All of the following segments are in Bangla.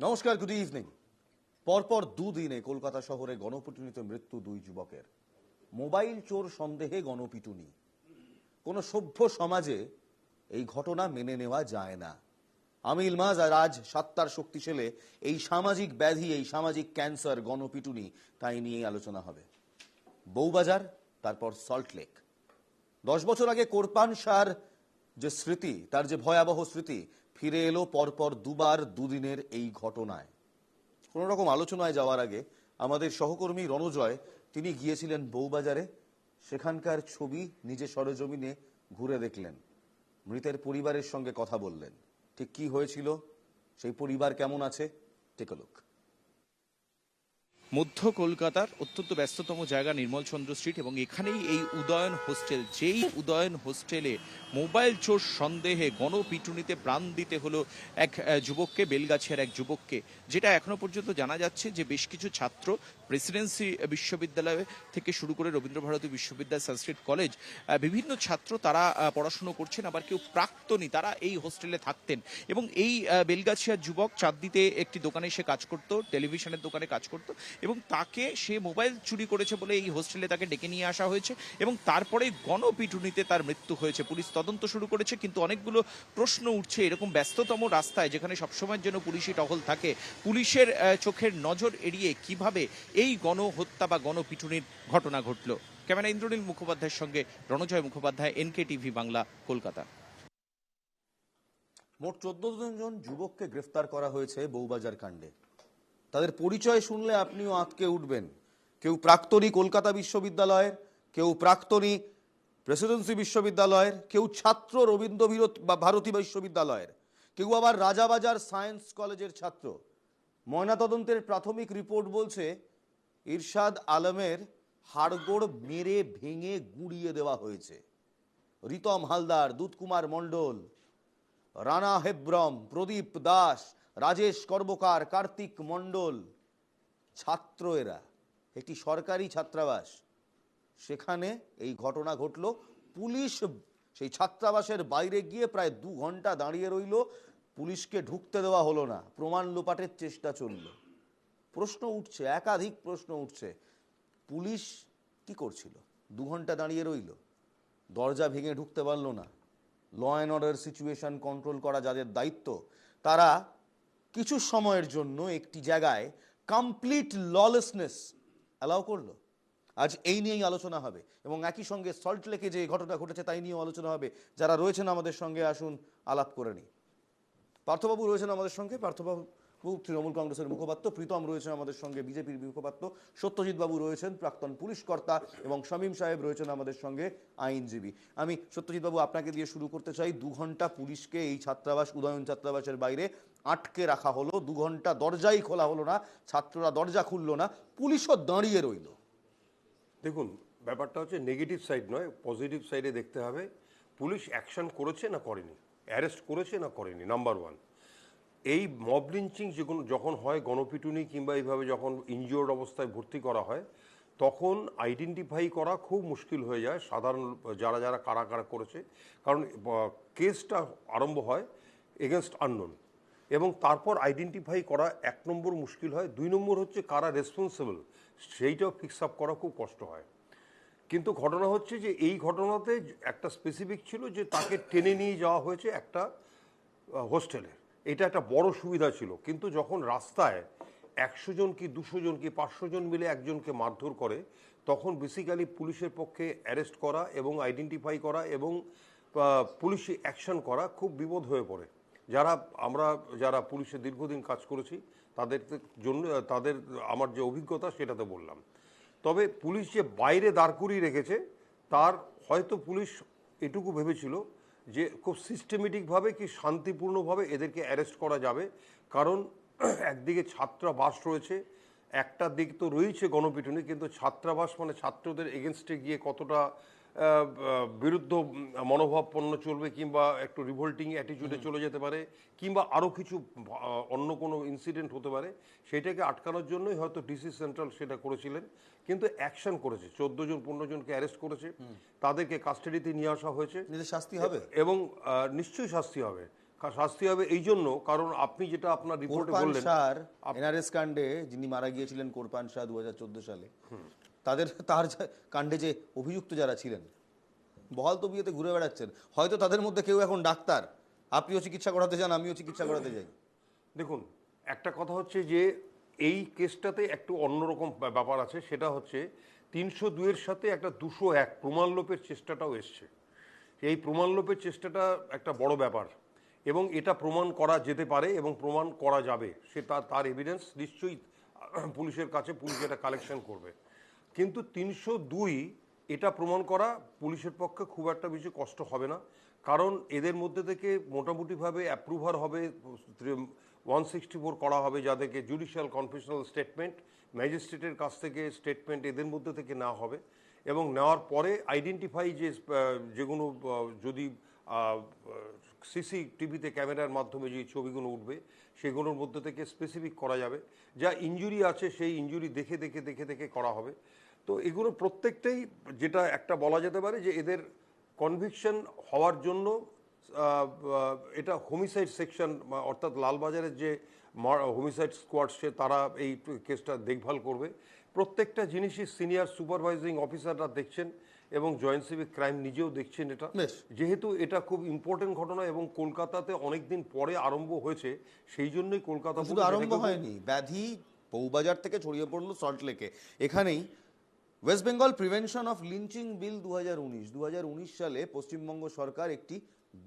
নমস্কার, গুড ইভিনিং। পরপর দুদিনে কলকাতা শহরে গণপিটুনিতে মৃত্যু দুই যুবকের। মোবাইল চোর সন্দেহে গণপিটুনি। কোন সভ্য সমাজে এই ঘটনা মেনে নেওয়া যায় না। আমি ইলমাজ, আর আজ সাতটার শক্তিশালে এই সামাজিক ব্যাধি, এই সামাজিক ক্যান্সার গণপিটুনি, তাই নিয়ে আলোচনা হবে। বউবাজার, তারপর সল্টলেক। 10 বছর আগে কোরপান শাহর যে স্মৃতি, তার যে ভয়াবহ স্মৃতি ফিরে এলো পরপর দুবার দুদিনের এই ঘটনায়। কোন রকম আলোচনায় যাওয়ার আগে আমাদের সহকর্মী রণজয়, তিনি গিয়েছিলেন বউবাজারে। সেখানকার ছবি নিজে সরেজমিনে ঘুরে দেখলেন, মৃতের পরিবারের সঙ্গে কথা বললেন। ঠিক কি হয়েছিল, সেই পরিবার কেমন আছে, টেক আ লুক। মধ্য কলকাতার অত্যন্ত ব্যস্ততম জায়গা নির্মল চন্দ্র স্ট্রিট, এবং এখানেই এই উদয়ন হোস্টেল। যেই উদয়ন হোস্টেলে মোবাইল চোর সন্দেহে গণপিটুনিতে প্রাণ দিতে হলো এক যুবককে, বেলগাছিয়ার এক যুবককে। যেটা এখনো পর্যন্ত জানা যাচ্ছে যে বেশ কিছু ছাত্র প্রেসিডেন্সি বিশ্ববিদ্যালয় থেকে শুরু করে রবীন্দ্রভারতী বিশ্ববিদ্যালয়, সংস্কৃত কলেজ, বিভিন্ন ছাত্র তারা পড়াশুনো করছেন, আবার কেউ প্রাক্তনী, তারা এই হোস্টেলে থাকতেন। এবং এই বেলগাছিয়ার যুবক চাঁদদিতে একটি দোকানে সে কাজ করতো, টেলিভিশনের দোকানে কাজ করতো, এবং তাকে সে মোবাইল চুরি করেছে বলে এই হোস্টেলে তাকে ডেকে নিয়ে আসা হয়েছে, এবং তারপরে গণপিটুনিতে তার মৃত্যু হয়েছে। পুলিশ তদন্ত শুরু করেছে, কিন্তু অনেকগুলো প্রশ্ন উঠছে। এরকম ব্যস্ততম রাস্তায়, যেখানে সবসময়ের জন্য পুলিশি টহল থাকে, পুলিশের চোখের নজর এড়িয়ে কিভাবে এই গণহত্যা বা গণপিটুনির ঘটনা ঘটল। ক্যামেরা ইন্দ্রনীল মুখোপাধ্যায়ের সঙ্গে রণজয় মুখোপাধ্যায়, NKTV বাংলা, কলকাতা। মোট 14 জন যুবককে গ্রেফতার করা হয়েছে বউবাজার কাণ্ডে। তাদের পরিচয় শুনলে আপনিও আঁতকে উঠবেন। কেউ প্রাক্তনী কলকাতা বিশ্ববিদ্যালয়ের, কেউ প্রাক্তনী প্রেসিডেন্সি বিশ্ববিদ্যালয়ের, কেউ ছাত্র রবীন্দ্র ভারতী বিশ্ববিদ্যালয়ের, কেউ আবার রাজাবাজার সায়েন্স কলেজের ছাত্র। ময়নাতদন্তের প্রাথমিক রিপোর্ট বলছে ইরশাদ আলমের হাড়গোড় মেরে ভেঙে গুঁড়িয়ে দেওয়া হয়েছে। রিতম হালদার, দুধকুমার মণ্ডল, রানা হেব্রম, প্রদীপ দাস, রাজেশ কর্মকার, কার্তিক মণ্ডল ছাত্র। এরা একটি সরকারি ছাত্রাবাস, সেখানে এই ঘটনা ঘটল। পুলিশ সেই ছাত্রাবাসের বাইরে গিয়ে প্রায় 2 ঘন্টা দাঁড়িয়ে রইল, পুলিশকে ঢুকতে দেওয়া হলো না, প্রমাণ লোপাটের চেষ্টা চলল। প্রশ্ন উঠছে, একাধিক প্রশ্ন উঠছে, পুলিশ কি করছিল? 2 ঘন্টা দাঁড়িয়ে রইল, দরজা ভেঙে ঢুকতে পারল না। Law and order situation control করা যাদের দায়িত্ব, তারা কিছু সময়ের জন্য একটি জায়গায় কমপ্লিট ললেসনেস অ্যালাউ করলো। আজ এই নিয়েই আলোচনা হবে, এবং একই সঙ্গে সল্টলেকে যে ঘটনা ঘটেছে তাই নিয়েও আলোচনা হবে। যারা রয়েছেন আমাদের সঙ্গে, আসুন আলাপ করে নিই। পার্থবাবু রয়েছেন আমাদের সঙ্গে, পার্থবাবু তৃণমূল কংগ্রেসের মুখপাত্র। প্রীতম রয়েছেন আমাদের সঙ্গে, বিজেপির মুখপাত্র। সত্যজিৎ বাবু রয়েছেন, প্রাক্তন পুলিশ কর্তা, এবং শামীম সাহেব রয়েছেন আমাদের সঙ্গে, আইনজীবী। আমি সত্যজিৎ বাবু আপনাকে দিয়ে শুরু করতে চাই। 2 ঘন্টা পুলিশকে এই ছাত্রাবাস, উদয়ন ছাত্রাবাসের বাইরে আটকে রাখা হলো। 2 ঘন্টা দরজাই খোলা হলো না, ছাত্ররা দরজা খুললো না, পুলিশও দাঁড়িয়ে রইল। দেখুন, ব্যাপারটা হচ্ছে নেগেটিভ সাইড নয়, পজিটিভ সাইডে দেখতে হবে। পুলিশ অ্যাকশন করেছে না করেনি, অ্যারেস্ট করেছে না করেনি, নাম্বার 1। এই মব লিঞ্চিং যখন হয়, গণপিটুনি কিংবা এইভাবে যখন ইনজিওর্ড অবস্থায় ভর্তি করা হয়, তখন আইডেন্টিফাই করা খুব মুশকিল হয়ে যায় সাধারণ যারা যারা কারা কারা করেছে। কারণ কেসটা আরম্ভ হয় এগেনস্ট আননোন, এবং তারপর আইডেন্টিফাই করা 1 নম্বর মুশকিল হয়। 2 নম্বর হচ্ছে কারা রেসপন্সিবল, সেইটাও ফিক্স আপ করা খুব কষ্ট হয়। কিন্তু ঘটনা হচ্ছে যে এই ঘটনাতে একটা স্পেসিফিক ছিল যে তাকে টেনে নিয়ে যাওয়া হয়েছে একটা হোস্টেলে। এটা একটা বড় সুবিধা ছিল। কিন্তু যখন রাস্তায় 100 জন কি 200 জন কি 500 জন মিলে একজনকে মারধর করে, তখন বেসিক্যালি পুলিশের পক্ষে অ্যারেস্ট করা এবং আইডেন্টিফাই করা এবং পুলিশি অ্যাকশন করা খুব বিপদ হয়ে পড়ে। যারা পুলিশে দীর্ঘদিন কাজ করেছি তাদের জন্য, আমার যে অভিজ্ঞতা সেটাতে বললাম। তবে পুলিশ যে বাইরে দাঁড় করিয়ে রেখেছে, তার হয়তো পুলিশ এটুকু ভেবেছিল যে খুব সিস্টেমেটিকভাবে কি শান্তিপূর্ণভাবে এদেরকে অ্যারেস্ট করা যাবে। কারণ একদিকে ছাত্রাবাস রয়েছে, একটা দিক তো রয়েছে গণপিটুনি, কিন্তু ছাত্রাবাস মানে ছাত্রদের এগেনস্টে গিয়ে কতটা বিরুদ্ধ মনোভাবপন্ন চলবে, কিংবা একটু রিভোল্টিং অ্যাটিটিউডে চলে যেতে পারে, কিংবা আরও কিছু অন্য কোনো ইনসিডেন্ট হতে পারে, সেটাকে আটকানোর জন্যই হয়তো ডিসি সেন্ট্রাল সেটা করেছিলেন। কিন্তু অ্যাকশন করেছে, 14 জন 15 জনকে অ্যারেস্ট করেছে, তাদেরকে কাস্টাডিতে নিয়ে আসা হয়েছে। শাস্তি হবে, এবং নিশ্চয়ই শাস্তি হবে। শাস্তি হবে এই জন্য, কারণ আপনি যেটা আপনার রিপোর্টে কোরপান বললেন, শাহর এনআরএস কাণ্ডে যিনি মারা গিয়েছিলেন কোরপান শাহ 2014 সালে, তার কাণ্ডে যে অভিযুক্ত যারা ছিলেন বহাল তবিয়তে ঘুরে বেড়াচ্ছেন, হয়তো তাদের মধ্যে কেউ এখন ডাক্তার, আপনিও চিকিৎসা করাতে যান, আমিও চিকিৎসা করাতে যাই। দেখুন একটা কথা হচ্ছে যে এই কেসটাতে একটু অন্যরকম ব্যাপার আছে, সেটা হচ্ছে 302-এর সাথে একটা 201 প্রমাণ লোপের চেষ্টাটাও এসছে। এই প্রমাণ লোপের চেষ্টাটা একটা বড় ব্যাপার, এবং এটা প্রমাণ করা যেতে পারে এবং প্রমাণ করা যাবে, সে তার এভিডেন্স নিশ্চয়ই পুলিশের কাছে, পুলিশ এটা কালেকশন করবে। কিন্তু 302 এটা প্রমাণ করা পুলিশের পক্ষে খুব একটা বেশি কষ্ট হবে না, কারণ এদের মধ্যে থেকে মোটামুটিভাবে অ্যাপ্রুভার হবে, 164 করা হবে, যাদেরকে জুডিশিয়াল কনফেশনাল স্টেটমেন্ট, ম্যাজিস্ট্রেটের কাছ থেকে স্টেটমেন্ট এদের মধ্যে থেকে নেওয়া হবে, এবং নেওয়ার পরে আইডেন্টিফাই যে যেগুলো যদি সিসিটিভিতে ক্যামেরার মাধ্যমে যে ছবিগুলো উঠবে সেগুলোর মধ্যে থেকে স্পেসিফিক করা যাবে, যা ইনজুরি আছে সেই ইনজুরি দেখে দেখে দেখে দেখে করা হবে। তো এগুলো প্রত্যেকটাই যেটা একটা বলা যেতে পারে যে এদের কনভিকশন হওয়ার জন্য এটা হোমিসাইড সেকশন, অর্থাৎ লালবাজারের যে হোমিসাইড স্কোয়াড সে তারা এই কেসটা দেখভাল করবে। প্রত্যেকটা জিনিসই সিনিয়র সুপারভাইজিং অফিসাররা দেখছেন এবং জয়েন্ট সিভিক ক্রাইম নিজেও দেখছেন এটা, যেহেতু এটা খুব ইম্পর্টেন্ট ঘটনা এবং কলকাতাতে অনেকদিন পরে আরম্ভ হয়েছে, সেই জন্যই কলকাতা শুধু আরম্ভ হয়নি, ব্যাধি বউবাজার থেকে ছড়িয়ে পড়লো সল্টলেকে। এখানেই West Bengal prevention of lynching bill 2019 সালে পশ্চিমবঙ্গ সরকার একটি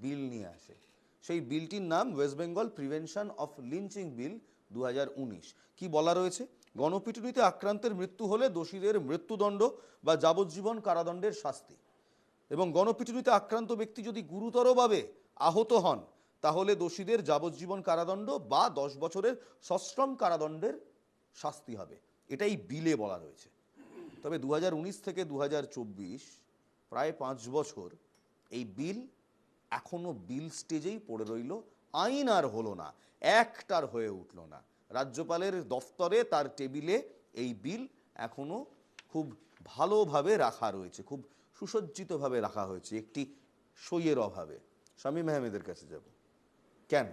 বিল নিয়ে আসে। সেই বিলটির নাম West Bengal prevention of lynching bill 2019। কি বলা রয়েছে? গণপিটুনিতে আক্রান্তের মৃত্যু হলে দোষীদের মৃত্যুদণ্ড বা যাবজ্জীবন কারাদণ্ডের শাস্তি, এবং গণপিটুনিতে আক্রান্ত ব্যক্তি যদি গুরুতরভাবে আহত হন তাহলে দোষীদের যাবজ্জীবন কারাদণ্ড বা 10 বছরের সশ্রম কারাদণ্ডের শাস্তি হবে। এটাই বিলে বলা রয়েছে। তবে 2019 থেকে 2024 প্রায় 5 বছর এই বিল এখনো বিল স্টেজেই পড়ে রইল, আইন আর হলো না, একটার হয়ে উঠল না। রাজ্যপালের দফতরে তার টেবিলে এই বিল এখনো খুব ভালোভাবে রাখা রয়েছে, খুব সুসজ্জিতভাবে রাখা হয়েছে, একটি সইয়ের অভাবে। শামীম আহমেদের কাছে যাব। কেন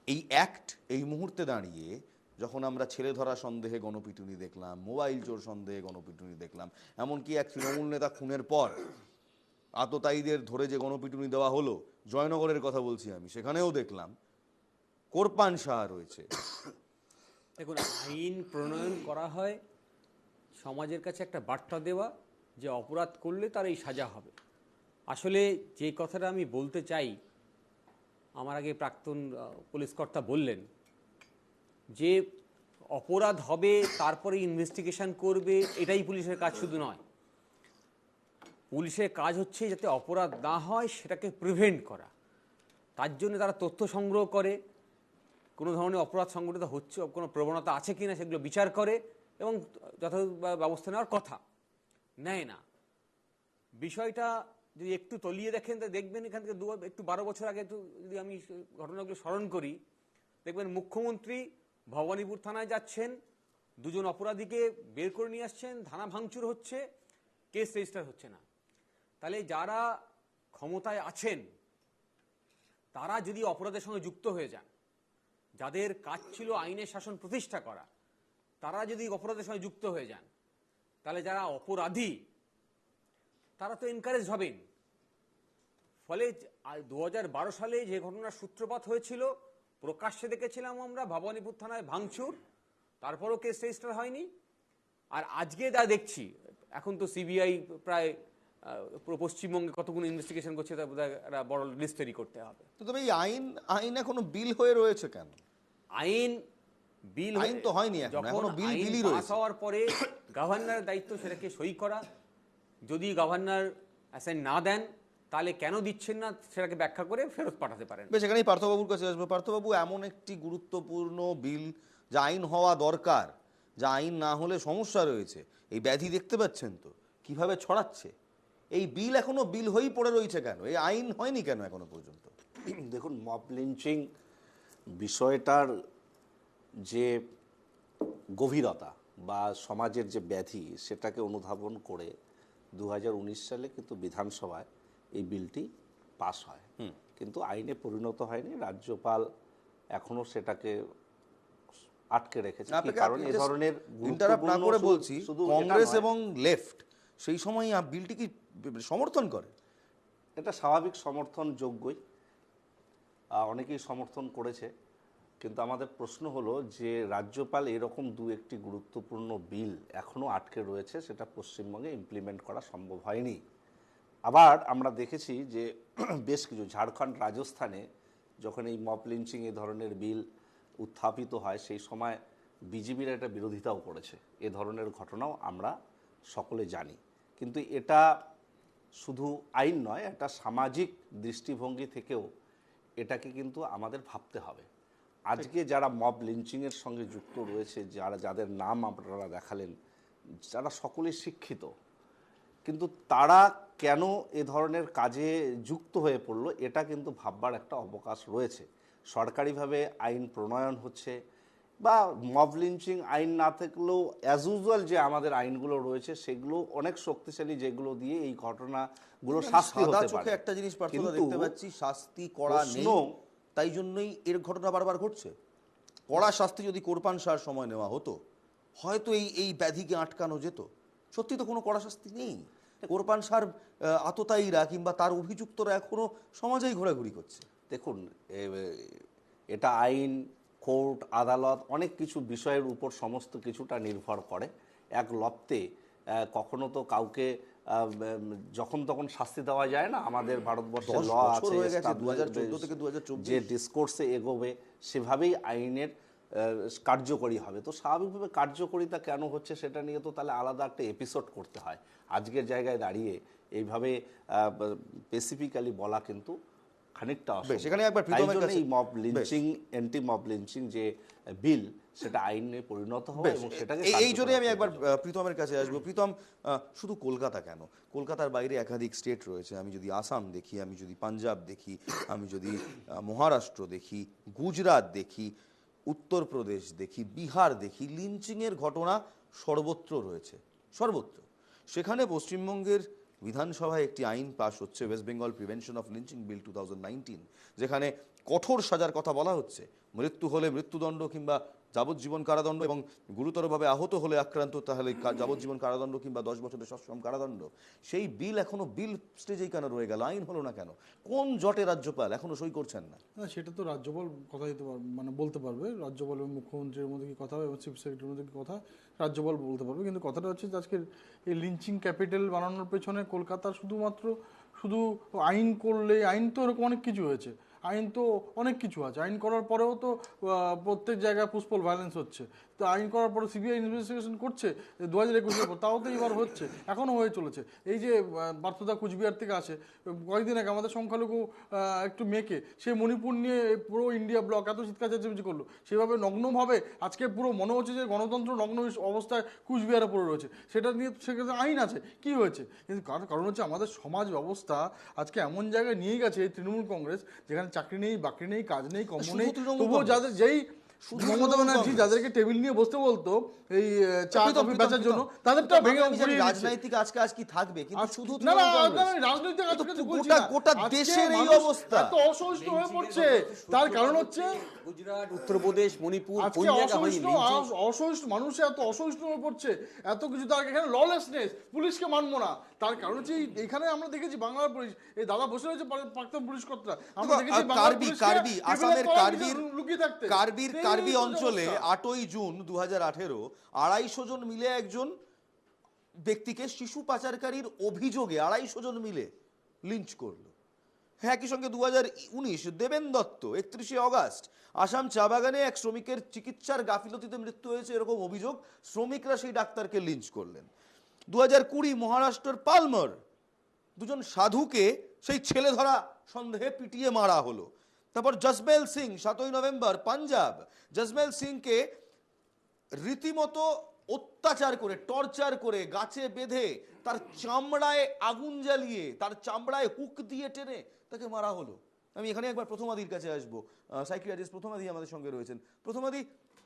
এই অ্যাক্ট এই মুহূর্তে দাঁড়িয়ে, যখন আমরা ছেলে ধরা সন্দেহে গণপিটুনি দেখলাম, মোবাইল চোর সন্দেহে গণপিটুনি দেখলাম, এমনকি এক তৃণমূল নেতা খুনের পর আততায়ীদের ধরে যে গণপিটুনি দেওয়া হলো, জয়নগরের কথা বলছি আমি, সেখানেও দেখলাম কোরপান শাহ রয়েছে। দেখুন, আইন প্রণয়ন করা হয় সমাজের কাছে একটা বার্তা দেওয়া যে অপরাধ করলে তার এই সাজা হবে। আসলে যে কথাটা আমি বলতে চাই, আমার আগে প্রাক্তন পুলিশ কর্তা বললেন যে অপরাধ হবে তারপরে ইনভেস্টিগেশন করবে, এটাই পুলিশের কাজ শুধু নয়। পুলিশের কাজ হচ্ছে যাতে অপরাধ না হয় সেটাকে প্রিভেন্ট করা। তার জন্য তারা তথ্য সংগ্রহ করে, কোনো ধরনের অপরাধ সংগঠিত হচ্ছে, কোনো প্রবণতা আছে কিনা সেগুলো বিচার করে এবং যথাযথ ব্যবস্থা নেওয়ার কথা নেয় না। বিষয়টা যদি একটু তলিয়ে দেখেন তা দেখবেন, এখান থেকে একটু 12 বছর আগে যদি আমি ঘটনাগুলো স্মরণ করি, দেখবেন মুখ্যমন্ত্রী ভবানীপুর থানায় যাচ্ছেন, 2 জন অপরাধীকে বের করে নিয়ে আসছেন, থানা ভাঙচুর হচ্ছে, কেস রেজিস্টার হচ্ছে না। তাহলে যারা ক্ষমতায় আছেন তারা যদি অপরাধের সঙ্গে যুক্ত হয়ে যান, যাদের কাজ ছিল আইনের শাসন প্রতিষ্ঠা করা, তারা যদি অপরাধের সঙ্গে যুক্ত হয়ে যান, তাহলে যারা অপরাধী তারা তো এনকারেজ হবেন। ফলে 2012 সালে যে ঘটনার সূত্রপাত হয়েছিল, প্রকাশ্যে দেখেছিলাম আমরা ভবানীপুর থানায় ভাঙচুর, তারপরও কেস রেজিস্টার হয়নি। আর আজকে যা দেখছি, এখন তো সিবিআই প্রায় পশ্চিমবঙ্গে কতগুলো ইনভেস্টিগেশন করছে, তা বোধহয় একটা বড় লিস্ট তৈরি করতে হবে। তো তবে এই আইন এখনো বিল হয়ে রয়েছে কেন? আইন তো হয়নি এখনো, বিলই রয়েছে। পাস হওয়ার পরে গভর্নরের দায়িত্ব সেটাকে সই করা। যদি গভর্নর অ্যাসাইন না দেন তাহলে কেন দিচ্ছেন না সেটাকে ব্যাখ্যা করে ফেরত পাঠাতে পারেন। বেশ, এখানেই পার্থবাবুর কাছে আসবো। পার্থবাবু, এমন একটি গুরুত্বপূর্ণ বিল যা আইন হওয়া দরকার, যা আইন না হলে সমস্যা রয়েছে, এই ব্যাধি দেখতে পাচ্ছেন তো কিভাবে ছড়াচ্ছে, এই বিল এখনো বিল হয়েই পড়ে রয়েছে কেন? এই আইন হয়নি কেন এখনো পর্যন্ত? দেখুন, মব লিঞ্চিং বিষয়টার যে গভীরতা বা সমাজের যে ব্যাধি, সেটাকে অনুধাবন করে 2019 সালে কিন্তু বিধানসভায় এই বিলটি পাস হয়। কিন্তু আইনে পরিণত হয়নি। রাজ্যপাল এখনো সেটাকে আটকে রেখেছে। কি আপনাকে কারণ এই ধরনের ইন্টারাপ্ট না করে বলছি, শুধু কংগ্রেস এবং লেফট সেই সময় বিলটি কি সমর্থন করে? এটা স্বাভাবিক সমর্থনযোগ্যই, অনেকেই সমর্থন করেছে। কিন্তু আমাদের প্রশ্ন হলো যে রাজ্যপাল এরকম দু একটি গুরুত্বপূর্ণ বিল এখনও আটকে রয়েছে, সেটা পশ্চিমবঙ্গে ইমপ্লিমেন্ট করা সম্ভব হয়নি। আবার আমরা দেখেছি যে বেশ কিছু ঝাড়খণ্ড, রাজস্থানে যখন এই মব লিঞ্চিং এই ধরনের বিল উত্থাপিত হয়, সেই সময় বিজেপির একটা বিরোধিতাও করেছে। এ ধরনের ঘটনাও আমরা সকলে জানি। কিন্তু এটা শুধু আইন নয়, একটা সামাজিক দৃষ্টিভঙ্গি থেকেও এটাকে কিন্তু আমাদের ভাবতে হবে। আজকে যারা মব লিঞ্চিংয়ের সঙ্গে যুক্ত রয়েছে, যাদের নাম আপনারা দেখালেন, যারা সকলেই শিক্ষিত, কিন্তু তারা কেন এ ধরনের কাজে যুক্ত হয়ে পড়লো, এটা কিন্তু ভাববার একটা অবকাশ রয়েছে। সরকারিভাবে আইন প্রণয়ন হচ্ছে, বা মব লিঞ্চিং আইন না থাকলেও অ্যাজ ইউজুয়াল যে আমাদের আইনগুলো রয়েছে সেগুলো অনেক শক্তিশালী, যেগুলো দিয়ে এই ঘটনাগুলো শাস্তি সাদা হতে চোখে পারে। একটা জিনিস পার্থক্য কিন্তু দেখতে পাচ্ছি, শাস্তি করা নেই, তাই জন্যই এর ঘটনা বারবার ঘটছে। কড়া শাস্তি যদি কোরপান শাহর সময় নেওয়া হতো, হয়তো এই ব্যাধিকে আটকানো যেত। সত্যি তো কোনো কড়া শাস্তি নেই। কোরপান শাহর আততায়ীরা কিংবা তার অভিযুক্তরা এখনো সমাজেই ঘোরাঘুরি করছে। দেখুন, এটা আইন, কোর্ট, আদালত, অনেক কিছু বিষয়ের উপর সমস্ত কিছুটা নির্ভর করে। এক লপ্তে কখনো তো কাউকে যখন তখন শাস্তি দেওয়া যায় না। আমাদের ভারতবর্ষে ল আছে, 2014 থেকে 2024 যে ডিসকোর্সে এগোবে সেভাবেই আইনের কার্যকরী হবে। তো স্বাভাবিকভাবে কার্যকরিতা কেন হচ্ছে সেটা নিয়ে তো তাহলে আলাদা একটা এপিসোড করতে হয়। আজকের জায়গায় দাঁড়িয়ে এইভাবে স্পেসিফিক্যালি বলা কিন্তু খানিকটা সেখানে একবার প্রীতমের কাছে এই mob lynching, anti mob lynching যে বিল, সেটা আইনে পরিণত হবে এবং সেটাকে এই জন্যই আমি একবার প্রীতমের কাছে আসবো। প্রীতম, শুধু কলকাতা কেন, কলকাতার বাইরে একাধিক স্টেট রয়েছে। আমি যদি আসাম দেখি, আমি যদি পাঞ্জাব দেখি, আমি যদি মহারাষ্ট্র দেখি, গুজরাট দেখি, উত্তরপ্রদেশ দেখি, বিহার দেখি, লিঞ্চিংয়ের ঘটনা সর্বত্র রয়েছে, সর্বত্র। সেখানে পশ্চিমবঙ্গের বিধানসভায় একটি আইন পাশ হচ্ছে, West Bengal prevention of lynching bill 2019, যেখানে কঠোর সাজার কথা বলা হচ্ছে। মৃত্যু হলে মৃত্যুদণ্ড কিংবা যাবজ্জীবন কারাদণ্ড, এবং গুরুতরভাবে আহত হলে আক্রান্ত তাহলে যাবজ্জীবন কারাদণ্ড কিংবা 10 বছরের সশ্রম কারাদণ্ড। সেই বিল এখনো বিল স্টেজেই কেন রয়ে গেল, আইন হলো না কেন? কোন জটে রাজ্যপাল এখনো সই করছেন না? সেটা তো রাজ্যপাল কথা দিতে পারবে, মানে বলতে পারবে। রাজ্যপাল এবং মুখ্যমন্ত্রীর মধ্যে কি কথা হবে এবং চিফ সেক্রেটারির মধ্যে কি কথা, রাজ্যপাল বলতে পারবে। কিন্তু কথাটা হচ্ছে যে আজকের এই লিঞ্চিং ক্যাপিটাল বানানোর পেছনে কলকাতার শুধু আইন করলে, আইন তো এরকম অনেক কিছু হয়েছে, আইন তো অনেক কিছু আছে। আইন করার পরেও তো প্রত্যেক জায়গায় পুষ্পল ভায়োলেন্স হচ্ছে। তো আইন করার পরে সিবিআই ইনভেস্টিগেশন করছে 2021-এর পর, তাও তো এবার হচ্ছে, এখনও হয়ে চলেছে। এই যে পার্থদা কুচবিহার থেকে আসে, কয়েকদিন আগে আমাদের সংখ্যালঘু একটু মেয়েকে সে মণিপুর নিয়ে পুরো ইন্ডিয়া ব্লক এত চিৎকার চেঁচামেচি করলো, সেভাবে নগ্নভাবে আজকে পুরো মনে হচ্ছে যে গণতন্ত্র নগ্ন অবস্থায় কুচবিহারে পড়ে রয়েছে। সেটা নিয়ে সেক্ষেত্রে আইন আছে, কি হয়েছে? কিন্তু কারণ হচ্ছে আমাদের সমাজ ব্যবস্থা আজকে এমন জায়গায় নিয়ে গেছে এই তৃণমূল কংগ্রেস, যেখানে চাকরি নেই, বাকরি নেই, কাজ নেই, কর্ম নেই, তবুও যাদের মমতা ব্যানার্জি যাদেরকে টেবিল নিয়ে বসতে বলতো এই চা কফি বেচার জন্য, তাদেরটা ভেঙে রাজনৈতিক আজ কি থাকবে, কিন্তু শুধু রাজনৈতিক গোটা দেশের এই অবস্থা এত অসহিষ্ণু হয়ে পড়ছে। তার কারণ হচ্ছে গুজরাট, উত্তরপ্রদেশ, মণিপুর, অসহিষ্ণু মানুষ এত অসহিষ্ণু হয়ে পড়ছে, এত কিছু। তার এখানে ললেসনেস, পুলিশকে মানবো না। তার কারণ হচ্ছে এখানে আমরা দেখেছি বাংলার পুলিশ, এই দাদা বসে রয়েছে প্রাক্তন পুলিশ কর্তারা, আমরা দেখেছি আসামের কার্বি অঞ্চলে 8ই জুন 2018 250 জন মিলে একজন ব্যক্তিকে শিশু পাচারকারীর অভিযোগে 250 জন মিলে লিঞ্চ করলো। একই সঙ্গে 2019 দেবেন দত্ত 31শে অগাস্ট আসাম চা বাগানে এক শ্রমিকের চিকিৎসার গাফিলতিতে মৃত্যু হয়েছে এরকম অভিযোগ, শ্রমিকরা সেই ডাক্তারকে লিঞ্চ করলেন। 2020 মহারাষ্ট্রের পালমার দুজন সাধুকে সেই ছেলে ধরা সন্দেহে পিটিয়ে মারা হলো। তারপর জসমেল সিং 7ই নভেম্বর পাঞ্জাব, জসমেল সিংকে রীতিমতো অত্যাচার করে, টর্চার করে, গাছে বেঁধে তার চামড়ায় আগুন জ্বালিয়ে, তার চামড়ায় হুক দিয়ে টেনে তাকে মারা হলো। আমি এখানে একবার প্রথমাদির কাছে আসবো। সাইকিয়াট্রিস্ট প্রথমাদি আমাদের সঙ্গে রয়েছেন। প্রথমাদি,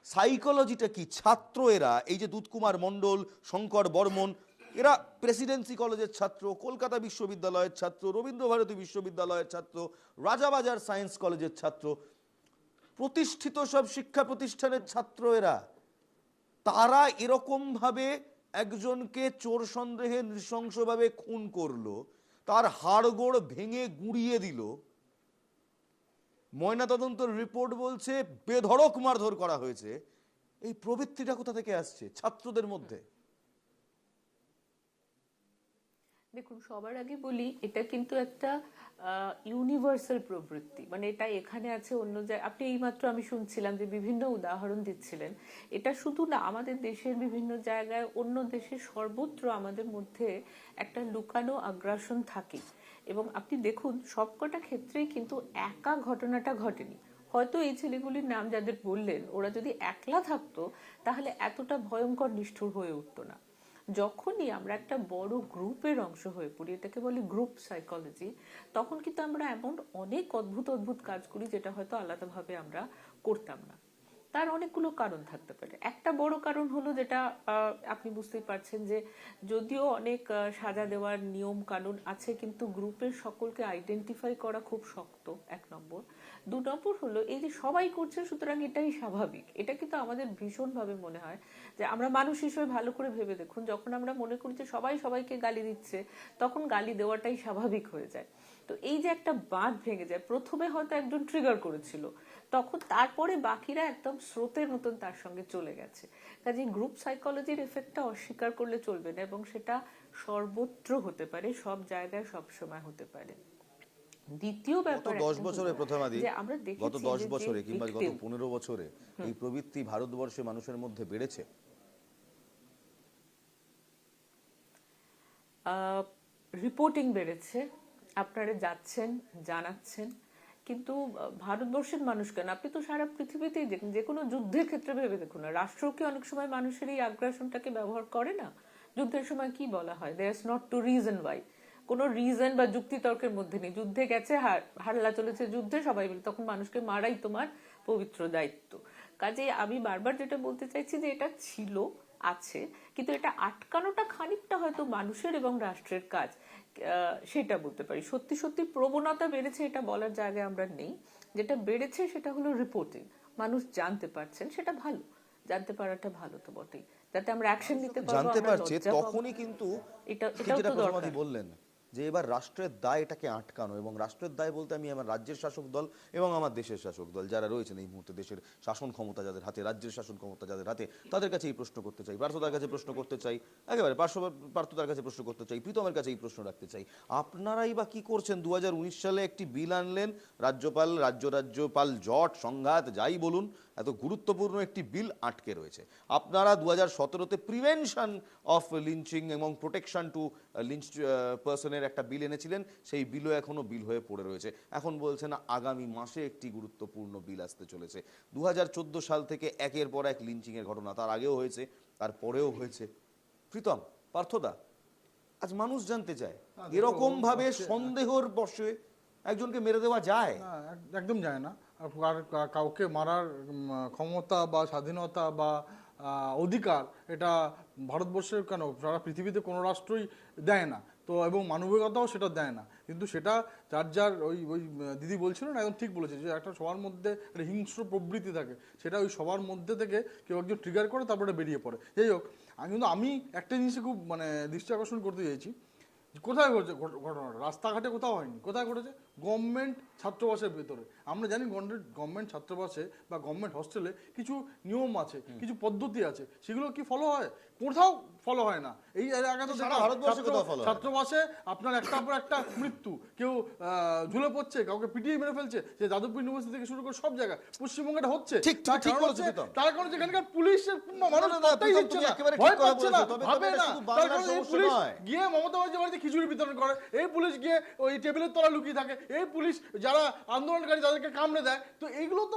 সাইকোলজিটা কি? ছাত্র এরা, এই যে দুধকুমার মণ্ডল, শঙ্কর বর্মন, এরা প্রেসিডেন্সি কলেজের ছাত্র, কলকাতা বিশ্ববিদ্যালয়ের ছাত্র, রবীন্দ্রভারতী বিশ্ববিদ্যালয়ের ছাত্র, রাজাবাজার সায়েন্স কলেজের ছাত্র, প্রতিষ্ঠিত সব শিক্ষা প্রতিষ্ঠানের ছাত্র এরা। তারা এরকম ভাবে একজনকে চোর সন্দেহে নৃশংসভাবে খুন করলো, তার হাড়গোড় ভেঙে গুঁড়িয়ে দিল। ময়নাতদন্তের রিপোর্ট বলছে বেধড়ক মারধর করা হয়েছে। এই প্রবৃত্তিটা কোথা থেকে আসছে ছাত্রদের মধ্যে? দেখুন, সবার আগে বলি, এটা কিন্তু একটা ইউনিভার্সাল প্রবৃত্তি, মানে এটা এখানে আছে, অন্য জায়গায়। আপনি এইমাত্র আমি শুনছিলাম যে বিভিন্ন উদাহরণ দিচ্ছিলেন। এটা শুধু না, আমাদের দেশের বিভিন্ন জায়গায়, অন্য দেশের সর্বত্র আমাদের মধ্যে একটা লুকানো আগ্রাসন থাকে। এবং আপনি দেখুন, সবকটা ক্ষেত্রেই কিন্তু একা ঘটনাটা ঘটেনি। হয়তো এই ছেলেগুলির নাম যাদের বললেন, ওরা যদি একলা থাকতো তাহলে এতটা ভয়ঙ্কর নিষ্ঠুর হয়ে উঠতো না। যখনই আমরা একটা বড় গ্রুপের অংশ হয়ে পড়ি, এটাকে বলি গ্রুপ সাইকোলজি, তখন কিন্তু আমরা এমন অনেক অদ্ভুত অদ্ভুত কাজ করি যেটা হয়তো আলাদাভাবে আমরা করতাম না। তার অনেকগুলো কারণ থাকতে পারে। একটা বড় কারণ হলো, যেটা আপনি বুঝতেই পারছেন, যে যদিও অনেক সাজা দেওয়ার নিয়ম কানুন আছে, কিন্তু গ্রুপের সকলকে আইডেন্টিফাই করা খুব শক্ত, 1 নম্বর। 2 নম্বর হলো, এই যে সবাই করছে সুতরাং এটাই স্বাভাবিক। এটা কিন্তু আমাদের ভীষণভাবে মনে হয় যে আমরা মানুষ হিসেবে, ভালো করে ভেবে দেখুন, যখন আমরা মনে করি যে সবাই সবাইকে গালি দিচ্ছে, তখন গালি দেওয়াটাই স্বাভাবিক হয়ে যায়। তো এই যে একটা বাঁধ ভেঙে যায়, প্রথমে হয়তো একজন ট্রিগার করেছিল, তখন তারপরে বাকিরা একদম স্রোতের মতন তার সঙ্গে চলে গেছে। কাজে গ্রুপ সাইকোলজির এফেক্টটা অস্বীকার করলে চলবে না, এবং সেটা সর্বত্র হতে পারে, সব জায়গায় সব সময় হতে পারে। দ্বিতীয় ব্যাপার, গত 10 বছরে প্রথমাদি, যে আমরা দেখেছি গত 10 যে বছরে কিংবা গত victim, 15 বছরে এই প্রবৃত্তি ভারতবর্ষে মানুষের মধ্যে বেড়েছে। রিপোর্টিং বেড়েছে, আপনারা যাচ্ছেন, জানাচ্ছেন, কিন্তু ভারতবর্ষের মানুষ কেন, আপনি তো সারা পৃথিবীতেই দেখুন, যে কোনো যুদ্ধের ক্ষেত্রে ভেবে দেখুন না, রাষ্ট্র কি অনেক সময় মানুষের এই আগ্রাসনটাকে ব্যবহার করে না? যুদ্ধের সময় কি বলা হয়, there is not to reason why, কোনো রিজন বা যুক্তি তর্কের মধ্যে নেই। যুদ্ধে গেছে, হাল্লা চলেছে যুদ্ধে, সবাই মিলে, তখন মানুষকে মারাই তোমার পবিত্র দায়িত্ব। কাজে আমি বারবার যেটা বলতে চাইছি, যে এটা ছিল, আছে, কিন্তু এটা আটকানোটা খানিকটা হয়তো মানুষের এবং রাষ্ট্রের কাজ, সেটা বলতে পারি। সত্যি সত্যি প্রবণতা বেড়েছে এটা বলার জায়গায় আমরা নেই। যেটা বেড়েছে সেটা হলো রিপোর্টিং, মানুষ জানতে পারছেন, সেটা ভালো, জানতে পারাটা ভালো তো বটেই, যাতে আমরা অ্যাকশন নিতে পারবো, জানতে আমরা পারছে, লজ্জা পাবো না। তখনই কিন্তু এটাও যেটা তো প্রথমাদি দরকার। বললেন যে এবার রাষ্ট্রের দায় এটাকে আটকানো, এবং রাষ্ট্রের দায় বলতে আমি আমার রাজ্যের শাসক দল এবং আমার দেশের শাসক দল যারা রয়েছেন এই মুহূর্তে, দেশের শাসন ক্ষমতা যাদের হাতে, রাজ্যের শাসন ক্ষমতা যাদের হাতে, তাদের কাছে এই প্রশ্ন করতে চাই, পার্থদার কাছে প্রশ্ন করতে চাই, একেবারে পার্থদার কাছে প্রশ্ন করতে চাই, প্রীতমের কাছে এই প্রশ্ন রাখতে চাই, আপনারাই বা কি করছেন? 2019 সালে একটি বিল আনলেন, রাজ্যপাল জট সংঘাত যাই বলুন, এত গুরুত্বপূর্ণ একটি বিল আটকে রয়েছে। আপনারা 2017-তে প্রিভেনশন অফ লিঞ্চিং এবং প্রোটেকশন টু লিঞ্চ পার্সনের একটা বিল এনেছিলেন, সেই বিলও এখনো বিল হয়ে পড়ে রয়েছে। এখন বলছেন আগামী মাসে একটি গুরুত্বপূর্ণ বিল আসতে চলেছে। 2014 সাল থেকে একের পর এক লিঞ্চিং এর ঘটনা, তার আগেও হয়েছে, তারপরেও হয়েছে। প্রীতম, পার্থদা, আজ মানুষ জানতে চায় এরকম ভাবে সন্দেহর বশে একজনকে মেরে দেওয়া যায়? না, একদম যায় না। আর কাউকে মারার ক্ষমতা বা স্বাধীনতা বা অধিকার এটা ভারতবর্ষের কেন, সারা পৃথিবীতে কোনো রাষ্ট্রই দেয় না তো, এবং মানবিকতাও সেটা দেয় না। কিন্তু সেটা যার যার ওই ওই দিদি বলছিল না, একদম ঠিক বলেছে, যে একটা সবার মধ্যে একটা হিংস্র প্রবৃত্তি থাকে, সেটা ওই সবার মধ্যে থেকে কেউ একজন ট্রিগার করে তারপরে বেরিয়ে পড়ে। যাই হোক, কিন্তু আমি একটা জিনিসে খুব দৃষ্টি আকর্ষণ করতে চাইছি, কোথায় ঘটেছে ঘটনাটা? রাস্তাঘাটে কোথাও হয়নি। কোথায় ঘটেছে? গভর্নমেন্ট ছাত্রাবাসের ভেতরে। আমরা জানি গভর্নমেন্ট ছাত্রাবাসে বা গভর্নমেন্ট হস্টেলে কিছু নিয়ম আছে, কিছু পদ্ধতি আছে, সেগুলো কি ফলো হয়? কোথাও ফলো হয় না। এই এলাকা তো সারা ভারতবর্ষে কোথাও follow হয় না। ছাত্রাবাসে আপনার একটার পর একটা মৃত্যু, কেউ ঝুলে পড়ছে, কাউকে পিটিয়ে মেরে ফেলছে, যে যাদবপুর ইউনিভার্সিটি থেকে শুরু করে সব জায়গায় পশ্চিমবঙ্গে এটা হচ্ছে। ঠিক, তুমি ঠিক বলেছো, প্রীতম। তার কারণে যেখানকার পুলিশের মানুষ না, পাত্তাই প্রীতম, দিচ্ছে তুমি না, একেবারে ঠিক ভয় কথা পাচ্ছে না, বলেছো, তবে ভাবে এটা না। শুধু তার বাংলার কারণে এই সমস্যা পুলিশ নয়। গিয়ে মমতা ব্যানার্জি বাড়িতে খিচুড়ি বিতরণ করে, এই পুলিশ গিয়ে ওই টেবিলের তলায় লুকিয়ে থাকে, এই পুলিশ যারা আন্দোলনকারী তাদেরকে কামড়ে দেয়। তো এইগুলো তো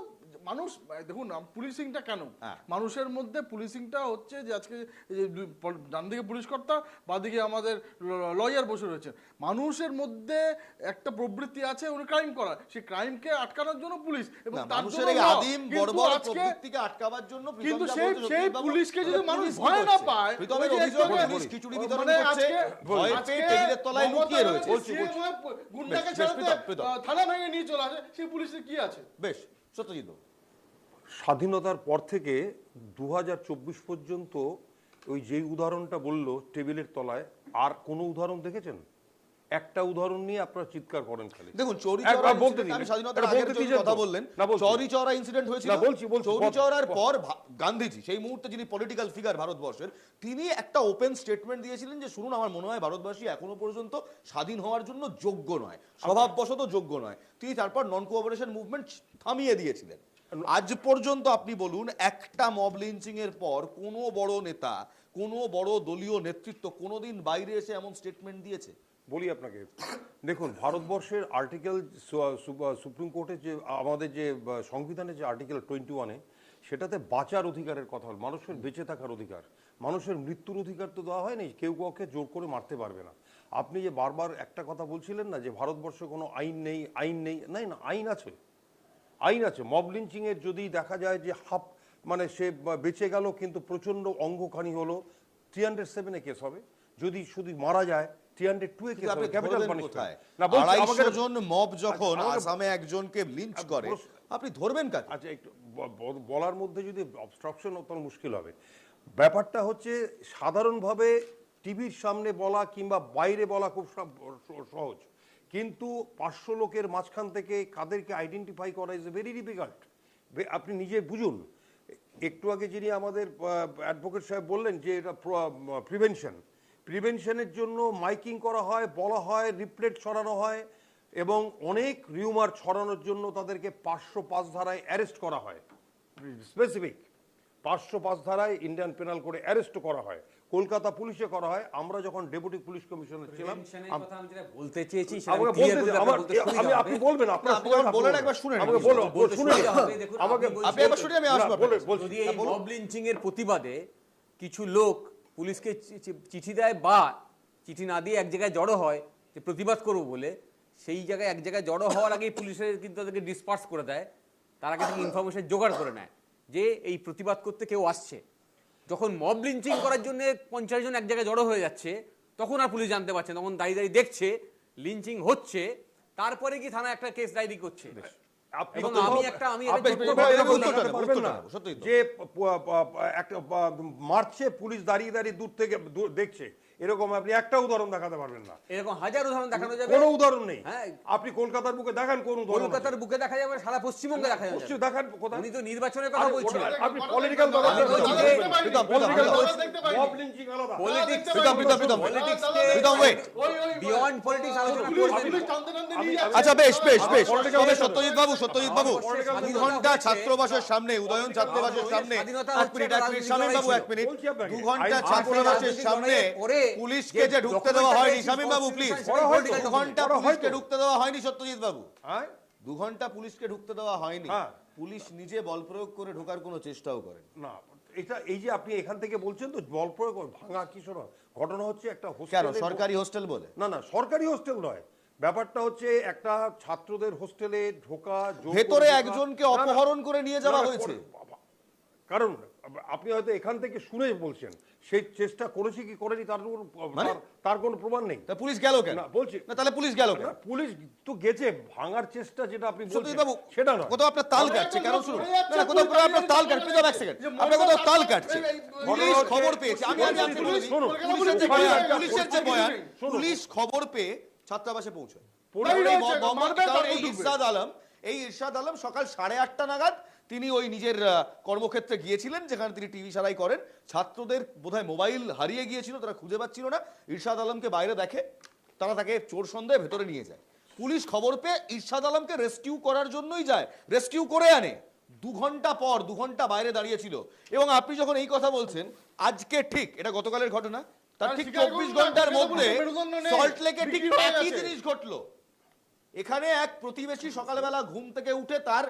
মানুষ দেখুন পুলিশিংটা কেন হ্যাঁ। মানুষের মধ্যে পুলিশিংটা হচ্ছে যে আজকে এই যে ডান দিকে পুলিশ কর্তা বাদিকে আমাদের লয়ার বসে রয়েছে, মানুষের মধ্যে একটা প্রবৃত্তি আছে উনি ক্রাইম করা, সেই ক্রাইমকে আটকানোর জন্য পুলিশ এবং না, তার মানুষের জন্য এই law। আদিম কিন্তু বর্বর আজকে প্রবৃত্তিকে আটকাবার জন্য প্রীতম কিন্তু যা সেই বলছে সেই সত্যজিৎ বাবু, পুলিশকে যদি মানুষ পুলিশ কি ভয় না করছে? পায়, প্রীতমের ওই যে অভিযোগ একটা- পুলিশ খিচুড়ি বিতরণ মানে করছে, ভয় আজকে পেয়ে টেবিলের তলায় মমতা লুকিয়ে রয়েছে। ব্যানার্জি CM গুন্ডাকে বেশ, ছাড়াতে প্রীতম। থানা ভেঙে নিয়ে চলে আসে, সেই পুলিশের কি আছে? বেশ, সত্যজিৎ বাবু। স্বাধীনতার পর থেকে 2024 পর্যন্ত ওই যেই উদাহরণটা বললো টেবিলের তলায়, আর কোনো উদাহরণ দেখেছেন? একটা উদাহরণ নিয়ে আপনারা চিৎকার করেন খালি। দেখুন চৌরি একবার চৌরা বলতে incident, দিন, আমি স্বাধীনতার এটা আগের বলতে যখন দিয়েছেন কথা তো? বললেন, না, বলছি। চৌরি চৌরা ইনসিডেন্ট হয়েছিল, না, বলছি। চৌরি চৌরার পর গান্ধীজি সেই মুহূর্তে যিনি পলিটিক্যাল ফিগার ভারতবর্ষের, তিনি একটা ওপেন স্টেটমেন্ট দিয়েছিলেন যে শুনুন, আমার মনে হয় ভারতবাসী এখনো পর্যন্ত স্বাধীন হওয়ার জন্য যোগ্য নয়, স্বভাববশত যোগ্য নয়। তিনি তারপর নন কোঅপারেশন মুভমেন্ট থামিয়ে দিয়েছিলেন। আজ পর্যন্ত আপনি বলুন, একটা মব লিঞ্চিং এর পর কোনো বড় নেতা, কোনো বড় দলীয় নেতৃত্ব কোনোদিন বাইরে এসে এমন স্টেটমেন্ট দিয়েছে? বলি আপনাকে, দেখুন ভারতবর্ষের আর্টিকেল সুপ্রিম কোর্টের যে আমাদের যে সংবিধানের যে আর্টিকেল 21-এ, সেটাতে বাঁচার অধিকারের কথা হল, মানুষের বেঁচে থাকার অধিকার, মানুষের মৃত্যুর অধিকার তো দেওয়া হয়নি, কেউ কাউকে জোর করে মারতে পারবে না। আপনি যে বারবার একটা কথা বলছিলেন না যে ভারতবর্ষে কোনো আইন নেই, আইন নেই, না আইন আছে, আইন আছে। মব লিঞ্চিং এর যদি দেখা যায় যে মানে সে বেঁচে গেল কিন্তু প্রচন্ড অঙ্গখানি হলো, 307-এ কেস হবে। যদি শুধু মারা যায় 302-এ কেস হবে, ক্যাপিটাল পানিশমেন্ট। না, বলছি, 250 জন মব যখন আমাকে- আসামে একজনকে লিঞ্চ করে, আপনি ধরবেন কাকে? আচ্ছা, একটু বলার মধ্যে যদি অবস্ট্রাকশন তখন মুশকিল হবে। ব্যাপারটা হচ্ছে সাধারণভাবে টিভির সামনে বলা কিংবা বাইরে বলা খুব সহজ, কিন্তু 500 লোকের মাঝখান থেকে কাদেরকে আইডেন্টিফাই করা ইজ ভেরি ডিফিকাল্ট। আপনি নিজে বুঝুন। একটু আগে যিনি আমাদের অ্যাডভোকেট সাহেব বললেন যে এটা প্রিভেনশনের জন্য মাইকিং করা হয়, বলা হয়, রিপ্লেট ছড়ানো হয়, এবং অনেক রিউমার ছড়ানোর জন্য তাদেরকে 505 ধারায় অ্যারেস্ট করা হয়, স্পেসিফিক 505 ধারায় ইন্ডিয়ান পেনাল করে অ্যারেস্ট করা হয়, কলকাতা পুলিশে করা হয়। আমরা যখন ডেপুটি পুলিশ কমিশনার ছিলাম, প্রিভেনশনের কথা আমি যেটা বলতে চেয়েছি সেটা আমাকে clear বলতে করে দিন, আপনার বলতে সুবিধা হবে। আপনি বলবেন, আপনার আপনি যখন বলেন একবার শুনে নিন। আমাকে বলো, বলতে শুনে সুবিধা হবে, দেখুন, আমাকে আপনি একবার শুনে আমি আসবো আপনার কাছে। বলছি। যদি এই মব লিঞ্চিং এর প্রতিবাদে কিছু লোক পুলিশকে চিঠি দেয় বা চিঠি না দিয়ে এক জায়গায় জড়ো হয় যে প্রতিবাদ করবো বলে, সেই জায়গায় এক জায়গায় জড়ো হওয়ার আগেই পুলিশের কিন্তু তাদেরকে ডিসপার্স করে দেয়, তার আগে থেকে ইনফরমেশন জোগাড় করে নেয় যে এই প্রতিবাদ করতে কেউ আসছে। যখন মব লিঞ্চিং করার জন্য 50 জন এক জায়গায় জড়ো হয়ে যাচ্ছে, তখন আর পুলিশ জানতে পারছে না, তখন দাঁড়িয়ে দাঁড়িয়ে দেখছে লিঞ্চিং হচ্ছে, তারপরে কি থানায় একটা কেস ডায়েরি করছে। এবং আমি একটা সত্যি তো। যে একটা মারছে পুলিশ দাঁড়িয়ে দাঁড়িয়ে দূর থেকে দেখছে, এরকম আপনি একটা উদাহরণ দেখাতে পারবেন না। এরকম হাজার উদাহরণ দেখানো যাবে। কোনো উদাহরণ নেই। হ্যাঁ। আপনি কলকাতার বুকে দেখান কোন উদাহরণ? কলকাতার বুকে দেখা যাবে, সারা পশ্চিমবঙ্গে দেখা যাবে। অবশ্যই দেখান কোথায়। উনি তো নির্বাচনের কথা বলছিলেন। আপনি পলিটিক্যাল মব লিঞ্চিং আলাদা। বিয়ন্ড পলিটিক্স আলোচনা আচ্ছা, বেশ বেশ বেশ, তবে সত্যজিৎ বাবু 2 ঘন্টা ছাত্রাবাসের সামনে, উদয়ন ছাত্রাবাসের সামনে, এক মিনিট শামীম বাবু, 1 মিনিট, 2 ঘন্টা ছাত্রাবাসের সামনে পুলিশকে যে ঢুকতে দেওয়া হয়নি, শামীম বাবু প্লিজ, 2 ঘন্টা পুলিশকে ঢুকতে দেওয়া হয়নি সত্যজিৎ বাবু, 2 ঘন্টা পুলিশকে ঢুকতে দেওয়া হয়নি, পুলিশ নিজে বল প্রয়োগ করে ঢোকার কোনো চেষ্টাও করেন না। এটা এই যে আপনি এখান থেকে বলছেন তো বল প্রয়োগ ভাঙা কি শোনো, ঘটনা হচ্ছে একটা কেন হোস্টেলে, সরকারি হোস্টেল বলে? না সরকারি হোস্টেল নয়, ব্যাপারটা হচ্ছে একটা ছাত্রদের হোস্টেলে ঢোকা, ভেতরে একজনকে অপহরণ করে নিয়ে যাওয়া হয়েছে। কারণ আপনি হয়তো এখান থেকে শুনে বলছেন, সেই চেষ্টা করেছে কি করেনি তার কোনো প্রমাণ নেই। তা পুলিশ গেল কেন? না, বলছি না, তাহলে পুলিশ গেল কেন? পুলিশ তো গেছে, ভাঙার চেষ্টা যেটা আপনি বলছেন সত্যজিৎ বাবু, সেটা নয়। কোথাও আপনার তাল কাটছে, কেন শুনুন, না কোথাও আপনার তাল কাটছে, প্লিজ এক সেকেন্ড, আপনার কোথাও তাল কাটছে। পুলিশ খবর পেয়েছে, আমি আপনাকে বলে দিই, পুলিশের যে বয়ান, পুলিশ খবর পেয়ে ছাত্রাবাসে পৌঁছায়। এই ইরশাদ আলম সকাল 8:30 নাগাদ তিনি ওই নিজের কর্মক্ষেত্রে গিয়েছিলেন, যেখানে তিনি টিভি সারাই করেন। ছাত্রদের বোধহয় মোবাইল হারিয়ে গিয়েছিল, তারা খুঁজে পাচ্ছিল না, ইরশাদ আলমকে বাইরে দেখে, তারা তাকে চোর সন্দেহে ভেতরে নিয়ে যায়। পুলিশ খবর পেয়ে ইরশাদ আলমকে রেস্কিউ করার জন্যই যায়, রেস্কিউ করে আনে। 2 ঘন্টা পর 2 ঘন্টা বাইরে দাঁড়িয়েছিল। এবং আপনি যখন এই কথা বলছেন, আজকে ঠিক, এটা গতকালের ঘটনা, তার ঠিক 24 ঘন্টার মধ্যে সল্ট লেকে ঠিক একই জিনিস ঘটলো। এখানে এক প্রতিবেশী সকালবেলা ঘুম থেকে উঠে তার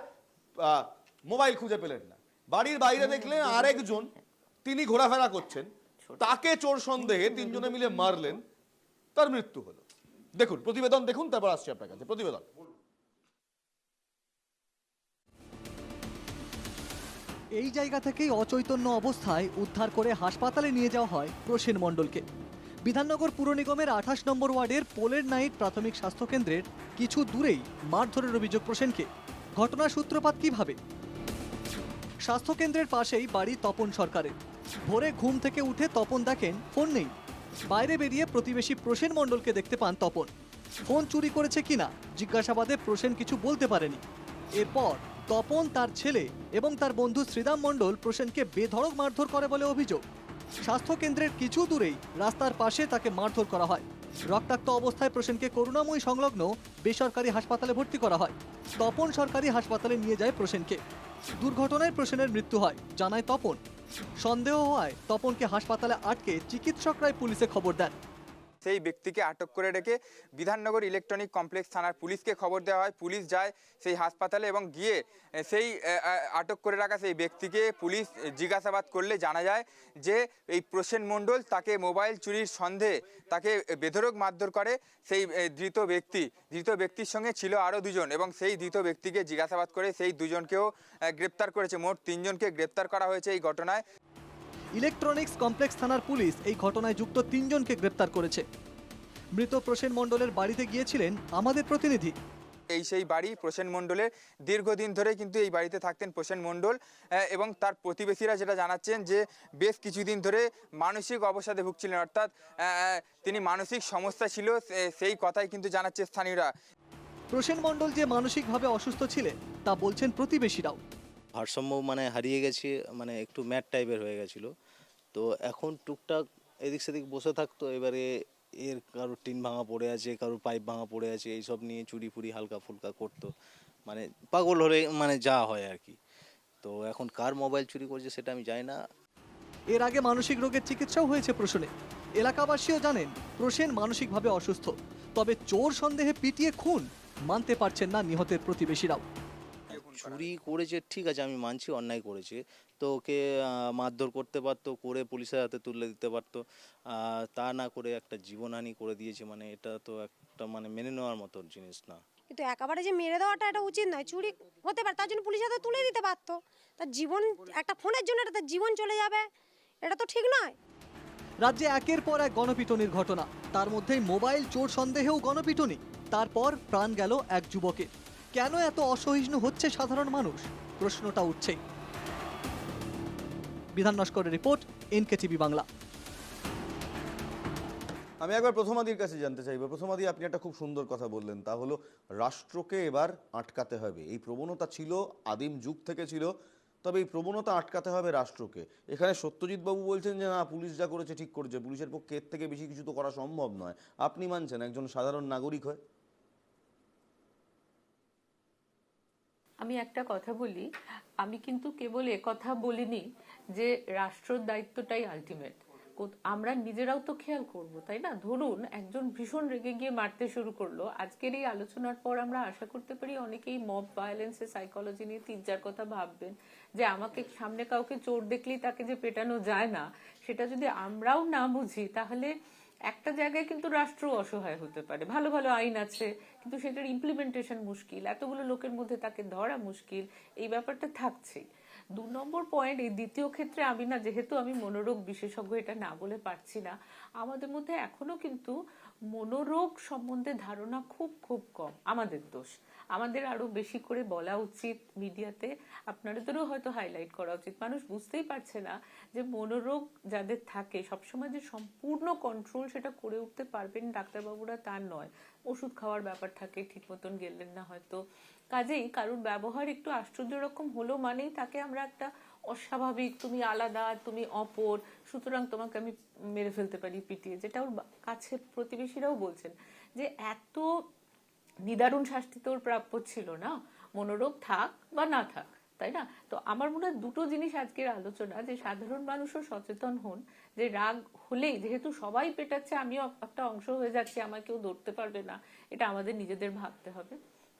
মোবাইল খুঁজে পেলেন না, বাড়ির বাইরে দেখলেন আরেকজন তিনি ঘোরাফেরা করছেন, তাকে চোর সন্দেহে তিনজনে মিলে মারলেন, তার মৃত্যু হলো। দেখুন প্রতিবেদন দেখুন, তারপর আসছি আপনার কাছে। প্রতিবেদন। এই জায়গা থেকেই অচৈতন্য অবস্থায় উদ্ধার করে হাসপাতালে নিয়ে যাওয়া হয় প্রসেন মণ্ডলকে। বিধাননগর পুর নিগমের 28 নম্বর ওয়ার্ডের পোলের নাইট প্রাথমিক স্বাস্থ্যকেন্দ্রের কিছু দূরেই মারধরের অভিযোগ প্রসেনকে। ঘটনার সূত্রপাত কিভাবে? স্বাস্থ্যকেন্দ্রের পাশেই বাড়ি তপন সরকারের। ভোরে ঘুম থেকে উঠে তপন দেখেন ফোন নেই। বাইরে বেরিয়ে প্রতিবেশী প্রসেন মণ্ডলকে দেখতে পান তপন। ফোন চুরি করেছে কিনা জিজ্ঞাসাবাদে প্রসেন কিছু বলতে পারেনি। এরপর তপন, তার ছেলে এবং তার বন্ধু শ্রীরাম মণ্ডল প্রসেনকে বেধড়ক মারধর করে বলে অভিযোগ। স্বাস্থ্যকেন্দ্রের কিছু দূরেই রাস্তার পাশে তাকে মারধর করা হয়। রক্তাক্ত অবস্থায় প্রসেনকে করুণাময়ী সংলগ্ন বেসরকারি হাসপাতালে ভর্তি করা হয়। তপন সরকারি হাসপাতালে নিয়ে যায় প্রসেনকে। দুর্ঘটনায় প্রসেনের মৃত্যু হয় জানায় তপন। সন্দেহ হওয়ায় তপনকে হাসপাতালে আটকে চিকিৎসকরাই পুলিশে খবর দেন। সেই ব্যক্তিকে আটক করে রেখে বিধাননগর ইলেকট্রনিক কমপ্লেক্স থানার পুলিশকে খবর দেওয়া হয়। পুলিশ যায় সেই হাসপাতালে এবং গিয়ে সেই আটক করে রাখা সেই ব্যক্তিকে পুলিশ জিজ্ঞাসাবাদ করলে জানা যায় যে এই প্রসেন মণ্ডল তাকে মোবাইল চুরির সন্দেহে তাকে বেধড়ক মারধর করে। সেই ধৃত ব্যক্তির সঙ্গে ছিল আরও দুজন এবং সেই ধৃত ব্যক্তিকে জিজ্ঞাসাবাদ করে সেই দুজনকেও গ্রেপ্তার করেছে। মোট 3 জনকে গ্রেপ্তার করা হয়েছে এই ঘটনায়। ইলেকট্রনিক্স কমপ্লেক্স থানার পুলিশ এই ঘটনায় যুক্ত 3 জনকে গ্রেপ্তার করেছে। মৃত প্রসেন মণ্ডলের বাড়িতে গিয়েছিলেন আমাদের প্রতিনিধি। এই সেই বাড়ি প্রসেন মণ্ডলের। দীর্ঘদিন ধরে কিন্তু এই বাড়িতে থাকতেন প্রসেন মণ্ডল এবং তার প্রতিবেশীরা যেটা জানাচ্ছেন যে বেশ কিছুদিন ধরে মানসিক অবসাদে ভুগছিলেন, অর্থাৎ তিনি মানসিক সমস্যা ছিল সেই কথাই কিন্তু জানাচ্ছে স্থানীয়রা। প্রসেন মণ্ডল যে মানসিকভাবে অসুস্থ ছিলেন তা বলছেন প্রতিবেশীরাও। ভারসাম্য মানে হারিয়ে গেছে, মানে একটু ম্যাট টাইপের হয়ে গেছিল। তো এখন টুকটাক এদিক সেদিক বসে থাকতো। এবারে এর কারোর টিন ভাঙা পড়ে আছে, কারোর পাইপ ভাঙা পড়ে আছে, এইসব নিয়ে চুরি ফুরি হালকা ফুলকা করতো। মানে পাগল হলে মানে যা হয় আর কি। তো এখন কার মোবাইল চুরি করছে সেটা আমি জানি না। এর আগে মানসিক রোগের চিকিৎসাও হয়েছে প্রসেনে। এলাকাবাসীও জানেন প্রসেন মানসিকভাবে অসুস্থ। তবে চোর সন্দেহে পিটিয়ে খুন মানতে পারছেন না নিহতের প্রতিবেশীরাও। চুরি করেছে ঠিক আছে, আমি মানছি অন্যায় করেছে, তো ওকে মারধর করতে পারতো, করে পুলিশের হাতে তুলে দিতে পারতো। তা না করে একটা জীবনহানি করে দিয়েছে, মানে এটা তো একটা মানে মেনে নেওয়ার মতো জিনিস না। কিন্তু একেবারে যে মেরে দেওয়াটা এটা উচিত নয়। চুরি হতে পারে, তার জন্য পুলিশের হাতে তুলে দিতে পারতো। তার জীবন, একটা ফোনের জন্য তার জীবন চলে যাবে, এটা তো ঠিক নয়। রাজ্যে একের পর এক গণপিটুনির ঘটনা, তার মধ্যেই মোবাইল চোর সন্দেহেও গণপিটুনি। তারপর প্রাণ গেল এক যুবকের। কেন এত অসহিষ্ণু হচ্ছে সাধারণ মানুষ, প্রশ্নটা উঠছেই। বিধান নস্করের রিপোর্ট, NKTV বাংলা। আমি একবার প্রথমাদির কাছে জানতে চাইবো। প্রথমাদি, আপনি একটা খুব সুন্দর কথা বললেন, তা হলো রাষ্ট্রকে এবার আটকাতে হবে। এই প্রবণতা ছিল, আদিম যুগ থেকে ছিল, তবে এই প্রবণতা আটকাতে হবে রাষ্ট্রকে। এখানে সত্যজিৎ বাবু বলছেন যে না, পুলিশ যা করেছে ঠিক করেছে, পুলিশের পক্ষে এর থেকে বেশি কিছু তো করা সম্ভব নয়। আপনি মানছেন একজন সাধারণ নাগরিক হয়ে? আমি একটা কথা বলি, আমি কিন্তু কেবল কথা বলিনি যে রাষ্ট্রের দায়িত্বটাই আলটিমেট। আমরা নিজেরাও তো খেয়াল করব, তাই না? ধরুন একজন ভীষণ রেগে গিয়ে মারতে শুরু করলো। আজকের এই আলোচনার পর আমরা আশা করতে পারি অনেকেই মব ভায়োলেন্সের সাইকোলজি নিয়ে 3-4 কথা ভাববেন, যে আমাকে সামনে কাউকে চোর দেখলেই তাকে যে পেটানো যায় না, সেটা যদি আমরাও না বুঝি, তাহলে একটা জায়গায় কিন্তু রাষ্ট্র অসহায় হতে পারে। ভালো ভালো আইন আছে, কিন্তু সেটার ইমপ্লিমেন্টেশন মুশকিল, এতগুলো লোকের মধ্যে তাকে ধরা মুশকিল, এই ব্যাপারটা থাকছেই। 2 নম্বর পয়েন্ট, এই দ্বিতীয় ক্ষেত্রে আমি না, যেহেতু আমি মনোরোগ বিশেষজ্ঞ, এটা না বলে পারছি না। আমাদের মধ্যে এখনো কিন্তু মনোরোগ সম্বন্ধে ধারণা খুব খুব কম। আমাদের দোষ, আমাদের আরো বেশি করে বলা উচিত মিডিয়াতে, আপনাদেরও হয়তো হাইলাইট করা উচিত। মানুষ বুঝতেই পারছে না যে মনোরোগ যাদের থাকে সবসময় যে সম্পূর্ণ কন্ট্রোল সেটা করে উঠতে পারবেন ডাক্তারবাবুরা, তা নয়। ওষুধ খাওয়ার ব্যাপার থাকে, ঠিক মতন গেলেন না হয়তো। কাজেই কারোর ব্যবহার একটু আশ্চর্য রকম হলো মানেই তাকে আমরা একটা অস্বাভাবিক, তুমি আলাদা, তুমি অপর, সুতরাং তোমাকে আমি মেরে ফেলতে পারি পিটিয়ে, যেটা ওর কাছে প্রতিবেশীরাও বলছেন যে এত নিদারুণ শাস্তি তোর প্রাপ্য ছিল না, মনোরোগ থাক বা না থাক, তাই না? তো আমার মনে হয় দুটো জিনিস আজকের আলোচনা, যে সাধারণ মানুষও সচেতন হন, যে রাগ হলেই, যেহেতু সবাই পেটাচ্ছে, আমিও একটা অংশ হয়ে যাচ্ছি, আমার কেউ ধরতে পারবে না, এটা আমাদের নিজেদের ভাবতে হবে।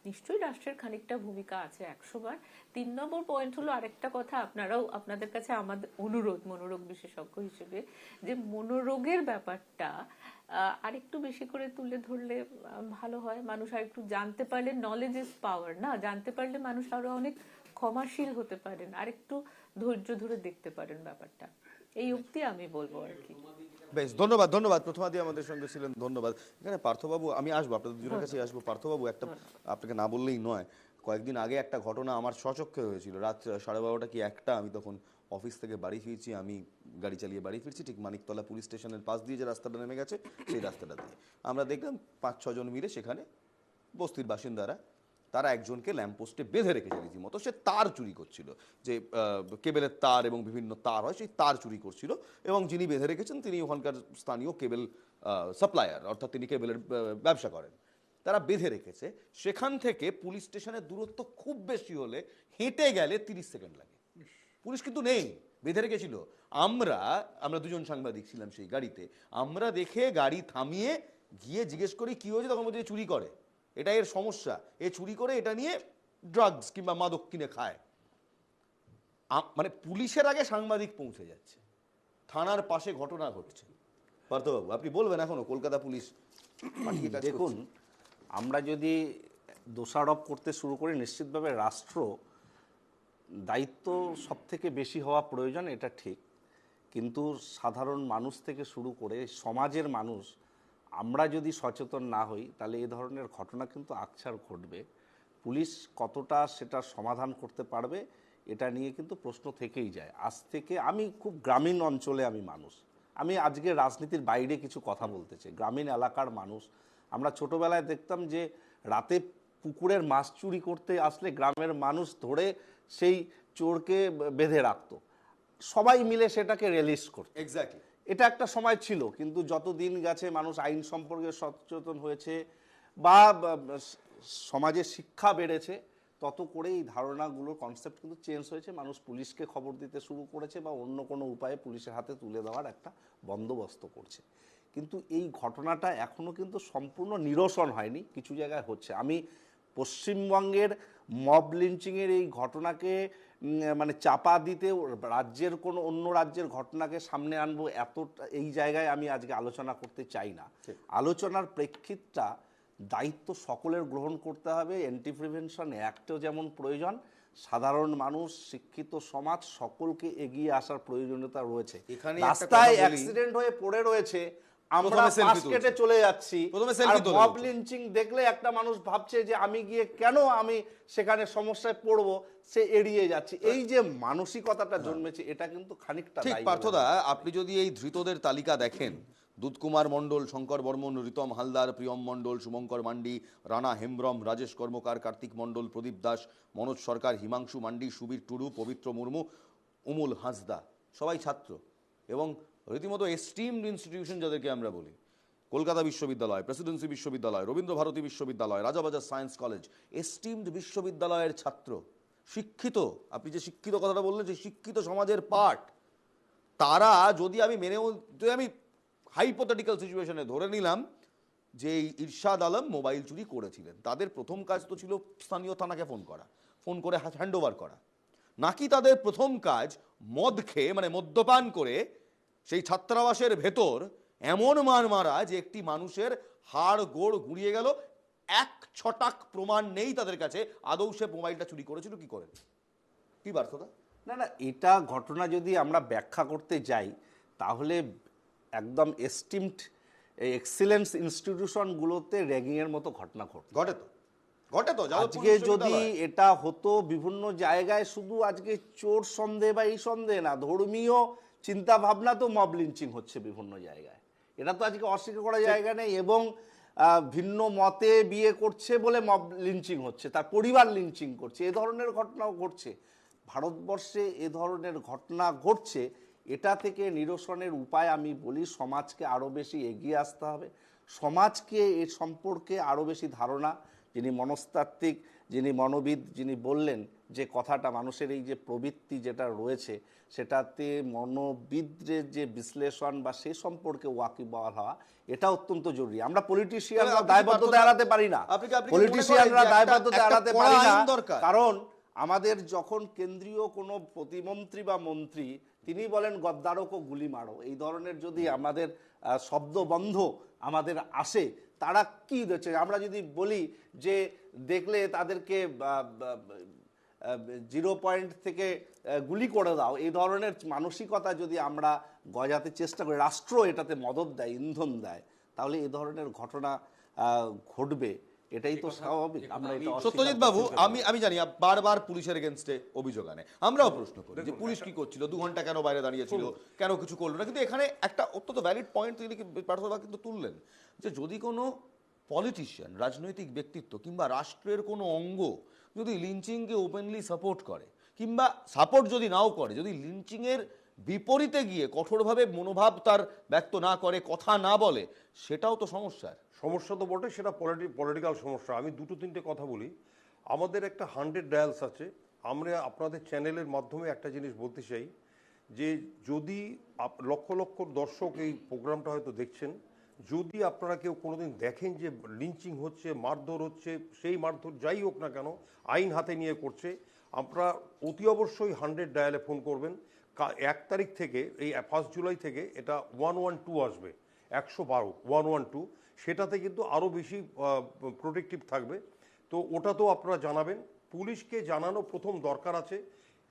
নিশ্চয়ই রাষ্ট্রের খানিকটা ভূমিকা আছে 100 বার। 3 নম্বর পয়েন্ট হলো আরেকটা কথা, আপনারাও, আপনাদের কাছে আমাদের অনুরোধ মনোরোগ বিশেষজ্ঞ হিসেবে, যে মনোরোগের ব্যাপারটা আরেকটু বেশি করে তুলে ধরলে ভালো হয়। মানুষ আর একটু জানতে পারলে, নলেজ ইজ পাওয়ার না, জানতে পারলে মানুষ আরো অনেক ক্ষমাশীল হতে পারেন, আর একটু ধৈর্য ধরে দেখতে পারেন ব্যাপারটা। এই অবধি আমি বলবো আর কি। বেশ, ধন্যবাদ ধন্যবাদ। প্রথমাদি আমাদের সঙ্গে ছিলেন, ধন্যবাদ। এখানে পার্থবাবু, আমি আসবো আপনাদের দুজনের কাছে আসবো। পার্থবাবু, একটা আপনাকে না বললেই নয়, কয়েকদিন আগে একটা ঘটনা আমার স্বচক্ষে হয়েছিল। রাত 12:30 কি 1টা, আমি তখন অফিস থেকে বাড়ি ফিরছি, আমি গাড়ি চালিয়ে বাড়ি ফিরছি, ঠিক মানিকতলা পুলিশ স্টেশনের পাশ দিয়ে যে রাস্তাটা নেমে গেছে সেই রাস্তাটা দিয়ে আমরা দেখলাম 5-6 জন মিলে সেখানে বস্তির বাসিন্দারা, তারা একজনকে ল্যাম্পপোস্টে বেঁধে রেখেছে রীতিমতো। সে তার চুরি করছিল, যে কেবেলের তার এবং বিভিন্ন তার হয়, সেই তার চুরি করছিল, এবং যিনি বেঁধে রেখেছেন তিনি ওখানকার স্থানীয় কেবেল সাপ্লায়ার, অর্থাৎ তিনি কেবেলের ব্যবসা করেন। তারা বেঁধে রেখেছে, সেখান থেকে পুলিশ স্টেশনের দূরত্ব খুব বেশি হলে হেঁটে গেলে 30 সেকেন্ড লাগে। পুলিশ কিন্তু নেই, বেঁধে রেখেছিল। আমরা দুজন সাংবাদিক ছিলাম সেই গাড়িতে, আমরা দেখে গাড়ি থামিয়ে গিয়ে জিজ্ঞেস করি কি হয়েছে, তখন বলছে চুরি করে, এটা এর সমস্যা, এ চুরি করে এটা নিয়ে ড্রাগস কিংবা মাদক কিনে খায়। মানে পুলিশের আগে সাংবাদিক পৌঁছে যাচ্ছে, থানার পাশে ঘটনা ঘটছে। পার্থবাবু, আপনি বলবেন এখনো কলকাতা পুলিশ পাঠিয়ে কাজ দেখুন, আমরা যদি দোষারোপ করতে শুরু করি, নিশ্চিতভাবে রাষ্ট্র দায়িত্ব সব থেকে বেশি হওয়া প্রয়োজন, এটা ঠিক। কিন্তু সাধারণ মানুষ থেকে শুরু করে সমাজের মানুষ, আমরা যদি সচেতন না হই তাহলে এই ধরনের ঘটনা কিন্তু আকছার ঘটবে। পুলিশ কতটা সেটা সমাধান করতে পারবে এটা নিয়ে কিন্তু প্রশ্ন থেকেই যায়। আজ থেকে আমি খুব গ্রামীণ অঞ্চলে আমি মানুষ, আমি আজকে রাজনীতির বাইরে কিছু কথা বলতে চাই। গ্রামীণ এলাকার মানুষ, আমরা ছোটবেলায় দেখতাম যে রাতে পুকুরের মাছ চুরি করতে আসলে গ্রামের মানুষ ধরে সেই চোরকে বেঁধে রাখতো, সবাই মিলে সেটাকে রিলিজ করতো। এক্স্যাক্টলি, এটা একটা সময় ছিল। কিন্তু যত দিন গেছে মানুষ আইন সম্পর্কে সচেতন হয়েছে বা সমাজে শিক্ষা বেড়েছে, তত করে এই ধারণাগুলোর কনসেপ্ট কিন্তু চেঞ্জ হয়েছে। মানুষ পুলিশকে খবর দিতে শুরু করেছে বা অন্য কোনো উপায়ে পুলিশের হাতে তুলে দেওয়ার একটা বন্দোবস্ত করছে। কিন্তু এই ঘটনাটা এখনও কিন্তু সম্পূর্ণ নিরসন হয়নি, কিছু জায়গায় হচ্ছে। আমি পশ্চিমবঙ্গের মব লিঞ্চিংয়ের এই ঘটনাকে মানে চাপা দিতে রাজ্যের কোনো অন্য রাজ্যের ঘটনাকে সামনে আনবো, এতটা এই জায়গায় আমি আজকে আলোচনা করতে চাই না। আলোচনার প্রেক্ষিতটা দায়িত্ব সকলের গ্রহণ করতে হবে। অ্যান্টি প্রিভেনশন অ্যাক্টও যেমন প্রয়োজন, সাধারণ মানুষ, শিক্ষিত সমাজ সকলকে এগিয়ে আসার প্রয়োজনীয়তা রয়েছে। রাস্তায় অ্যাক্সিডেন্ট হয়ে পড়ে রয়েছে, আমরা পাশ কেটে চলে যাচ্ছি, আর মব লিঞ্চিং দেখলে একটা মানুষ ভাবছে যে আমি গিয়ে কেন আমি সেখানে সমস্যায় পড়বো, সে এড়িয়ে যাচ্ছে। এই যে মানসিকতাটা জন্মেছে, এটা কিন্তু খানিকটা ঠিক। পার্থদা, আপনি যদি এই ধৃতদের তালিকা দেখেন, দুধকুমার মণ্ডল, শঙ্কর বর্মন, রিতম হালদার, প্রিয়ম মণ্ডল, শুভঙ্কর মান্ডি, রানা হেমব্রম, রাজেশ কর্মকার, কার্তিক মণ্ডল, প্রদীপ দাস, মনোজ সরকার, হিমাংশু মান্ডি, সুবীর টুডু, পবিত্র মুর্মু, উমুল হাঁসদা, সবাই ছাত্র এবং রীতিমতো এস্টিমড ইনস্টিটিউশন যাদেরকে আমরা বলি, কলকাতা বিশ্ববিদ্যালয়, প্রেসিডেন্সি বিশ্ববিদ্যালয়, রবীন্দ্র ভারতী বিশ্ববিদ্যালয়, রাজাবাজার সায়েন্স কলেজ, এস্টিমড বিশ্ববিদ্যালয়ের ছাত্র, শিক্ষিত। আপনি যে শিক্ষিত কথাটা বললেন, যে শিক্ষিত সমাজের পার্ট, তারা যদি আমি আমি হাইপোথেটিক্যাল সিচুয়েশনে ধরে নিলাম যে এই ইরশাদ আলম মোবাইল চুরি করেছিলেন, তাদের প্রথম কাজ তো ছিল স্থানীয় থানাকে ফোন করে হ্যান্ড ওভার করা, নাকি তাদের প্রথম কাজ মদ খেয়ে, মানে মদ্যপান করে সেই ছাত্রাবাসের ভেতর এমন মার মারা যে একটি মানুষের হাড় গোড় গুঁড়িয়ে গেল, 1 ছটাক প্রমাণ নেই তাদের কাছে আদৌ সে মোবাইলটা চুরি করেছিল কি করে। কি বার্তা? না, এটা ঘটনা যদি আমরা ব্যাখ্যা করতে যাই তাহলে একদম এস্টিমড এক্সিলেন্স ইনস্টিটিউশনগুলোতে র্যাগিংয়ের মতো ঘটনা ঘটে তো। আজকে যদি এটা হতো বিভিন্ন জায়গায়, শুধু আজকে চোর সন্দেহ বা এই সন্দেহ না, ধর্মীয় চিন্তা ভাবনা তো মব লিঞ্চিং হচ্ছে বিভিন্ন জায়গায়, এটা তো আজকে অস্বীকার করা জায়গা নেই। এবং ভিন্ন মতে বিয়ে করছে বলে মব লিঞ্চিং হচ্ছে, তার পরিবার লিঞ্চিং করছে, এ ধরনের ঘটনাও ঘটছে ভারতবর্ষে। এ ধরনের ঘটনা ঘটছে, এটা থেকে নিরসনের উপায় আমি বলি সমাজকে আরও বেশি এগিয়ে আসতে হবে, সমাজকে এ সম্পর্কে আরও বেশি ধারণা যিনি মনস্তাত্ত্বিক, যিনি মনোবিদ, যিনি বললেন যে কথাটা মানুষের এই যে প্রবৃত্তি যেটা রয়েছে সেটাতে মনোবিদদের যে বিশ্লেষণ বা সে সম্পর্কে ওয়াকিবহাল হওয়া এটা অত্যন্ত জরুরি। আমরা পলিটিশিয়ানরা আপনি কি দায়বদ্ধতা পার্থ- এড়াতে পারি না, আপনি কি মনে করেন পলিটিশিয়ানরা যে একটা- দায়বদ্ধতা একটা এড়াতে কড়া পারি না, আইন দরকার? কারণ আমাদের যখন কেন্দ্রীয় কোনো প্রতিমন্ত্রী বা মন্ত্রী তিনি বলেন গদ্দারকে গুলি মারো, এই ধরনের যদি আমাদের শব্দবন্ধ আমাদের আসে, তারা কি দিচ্ছে? আমরা যদি বলি যে দেখলে তাদেরকে 0 পয়েন্ট থেকে গুলি করে দাও, এই ধরনের মানসিকতা যদি আমরা গজাতে চেষ্টা করি, রাষ্ট্র এটাতে মদত দেয়, ইন্ধন দেয়, তাহলে এই ধরনের ঘটনা ঘটবে। এটাই তো স্বাভাবিক। আমরা এটা সত্যজিৎ বাবু, আমি জানি বারবার পুলিশের এগেনস্টে অভিযোগ আনে, আমরাও প্রশ্ন করি যে পুলিশ কি করছিল, 2 ঘন্টা কেন বাইরে দাঁড়িয়েছিল, কেন কিছু করলো না। কিন্তু এখানে একটা অত্যন্ত ভ্যালিড পয়েন্ট তিনি পার্থদা কিন্তু তুললেন যে যদি কোনো পলিটিশিয়ান, রাজনৈতিক ব্যক্তিত্ব কিংবা রাষ্ট্রের কোনো অঙ্গ যদি লিঞ্চিংকে ওপেনলি সাপোর্ট করে, কিংবা সাপোর্ট যদি নাও করে, যদি লিঞ্চিংয়ের বিপরীতে গিয়ে কঠোরভাবে মনোভাব তার ব্যক্ত না করে, কথা না বলে, সেটাও তো সমস্যার। সমস্যা তো বটে, সেটা পলিটিক্যাল সমস্যা। আমি 2-3টে কথা বলি। আমাদের একটা 100 ডায়ালস আছে। আমরা আপনাদের চ্যানেলের মাধ্যমে একটা জিনিস বলতে চাই যে যদি লক্ষ লক্ষ দর্শক এই প্রোগ্রামটা হয়তো দেখছেন, যদি আপনারা কেউ কোনোদিন দেখেন যে লিঞ্চিং হচ্ছে, মারধর হচ্ছে, সেই মারধর যাই হোক না কেন আইন হাতে নিয়ে করছে, আপনারা অতি অবশ্যই 100 ডায়ালে ফোন করবেন। 1 তারিখ থেকে, এই 1 জুলাই থেকে এটা 112 আসবে, 112 112, সেটাতে কিন্তু আরও বেশি প্রোটেক্টিভ থাকবে। তো ওটাতেও আপনারা জানাবেন। পুলিশকে জানানো প্রথম দরকার আছে।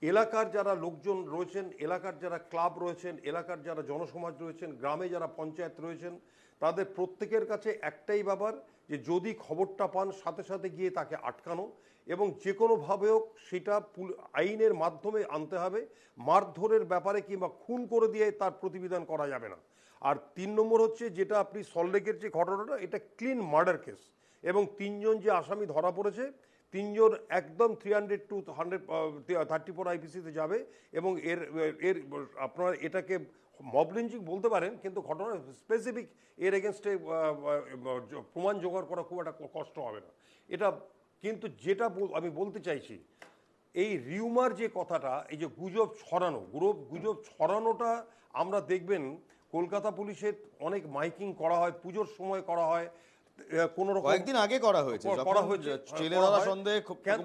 এলাকার যারা লোকজন রয়েছেন, এলাকার যারা ক্লাব রয়েছেন, এলাকার যারা জনসমাজ রয়েছেন, গ্রামে যারা পঞ্চায়েত রয়েছেন, তাদের প্রত্যেকের কাছে একটাই ব্যাপার যে যদি খবরটা পান সাথে সাথে গিয়ে তাকে আটকানো, এবং যে কোনোভাবেও সেটা আইনের মাধ্যমে আনতে হবে। মারধরের ব্যাপারে কিংবা খুন করে দিয়ে তার প্রতিবিধান করা যাবে না। আর 3 নম্বর হচ্ছে যেটা আপনি সল্টলেকের যে ঘটনাটা, এটা ক্লিন মার্ডার কেস, এবং 3 জন যে আসামি ধরা পড়েছে, 3 জন একদম 300 to 134 আইপিসিতে যাবে, এবং এর আপনারা এটাকে মব লিঞ্চিং বলতে পারেন, কিন্তু ঘটনা স্পেসিফিক এর এগেনস্টে প্রমাণ জোগাড় করা খুব একটা কষ্ট হবে না এটা। কিন্তু যেটা আমি বলতে চাইছি, এই রিউমার যে কথাটা, এই যে গুজব ছড়ানোটা আমরা দেখবেন কলকাতা পুলিশের অনেক মাইকিং করা হয়, পুজোর সময় করা হয়, কোনো রকম কয়েকদিন আগে করা হয়েছে, করা হয়েছে, ছেলে দাদা সন্দেহে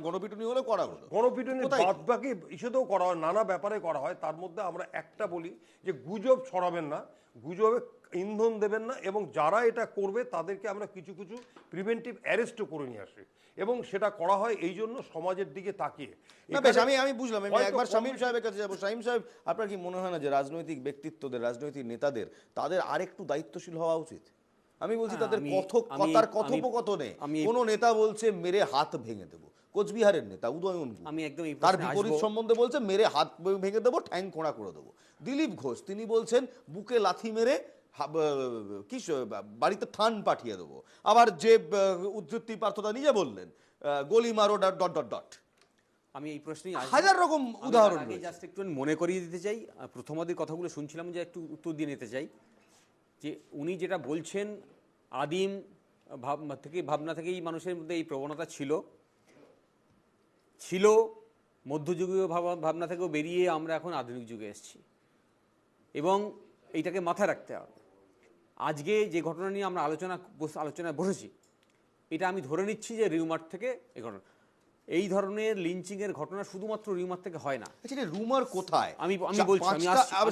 গণপিটুনি হলে করা হলো, গণপিটুনি বাদ বাকি ইস্যুতেও করা হয়, নানা ব্যাপারে করা হয়। তার মধ্যে আমরা একটা বলি যে গুজব ছড়াবেন না, গুজবে ইন্ধন দেবেন না, এবং যারা এটা করবে তাদেরকে আমরা কিছু কিছু প্রিভেন্টিভ অ্যারেস্টও করে নিয়ে আসি, এবং সেটা করা হয় এই জন্য সমাজের দিকে তাকিয়ে। বেশ, আমি বুঝলাম। আমি একবার শামীম সাহেবের কাছে যাবো। শামীম সাহেব, আপনার কি মনে হয় না যে রাজনৈতিক ব্যক্তিত্বদের, রাজনৈতিক নেতাদের, তাদের আরেকটু দায়িত্বশীল হওয়া উচিত? আমি বলছি তাদের কথার কথোপকথনে কোনো নেতা বলছে মেরে হাত ভেঙে দেবো, কোচবিহারের নেতা উদয়ন গুহ, তার বিপরীত সম্বন্ধে বলছে মেরে হাত ভেঙে দেবো, ঠ্যাং খোঁড়া করে দেবো। দিলীপ ঘোষ তিনি বলছেন বুকে লাথি মেরে কি বাড়িতে থান পাঠিয়ে দেবো। আবার যে উদ্ধৃতি পার্থদা নিজে বললেন, গলি মারো ডট ডট ডট। আমি এই প্রশ্নে হাজার রকম উদাহরণ জাস্ট একটু মনে করিয়ে দিতে চাই। প্রথমাদির কথাগুলো শুনছিলাম, যে একটু উত্তর দিয়ে নিতে চাই যে উনি যেটা বলছেন, আদিম ভাবনা থেকেই মানুষের মধ্যে এই প্রবণতা ছিল, মধ্যযুগীয় ভাবনা থেকেও বেরিয়ে আমরা এখন আধুনিক যুগে এসেছি, এবং এইটাকে মাথায় রাখতে হবে। আজকে যে ঘটনা নিয়ে আমরা আলোচনায় বসেছি, এটা আমি ধরে নিচ্ছি যে রিউমার থেকে এই ধরনের লিঞ্চিংয়ের ঘটনা শুধুমাত্র রিউমার থেকে হয় না। রুমার কোথায়? আমি বলছি,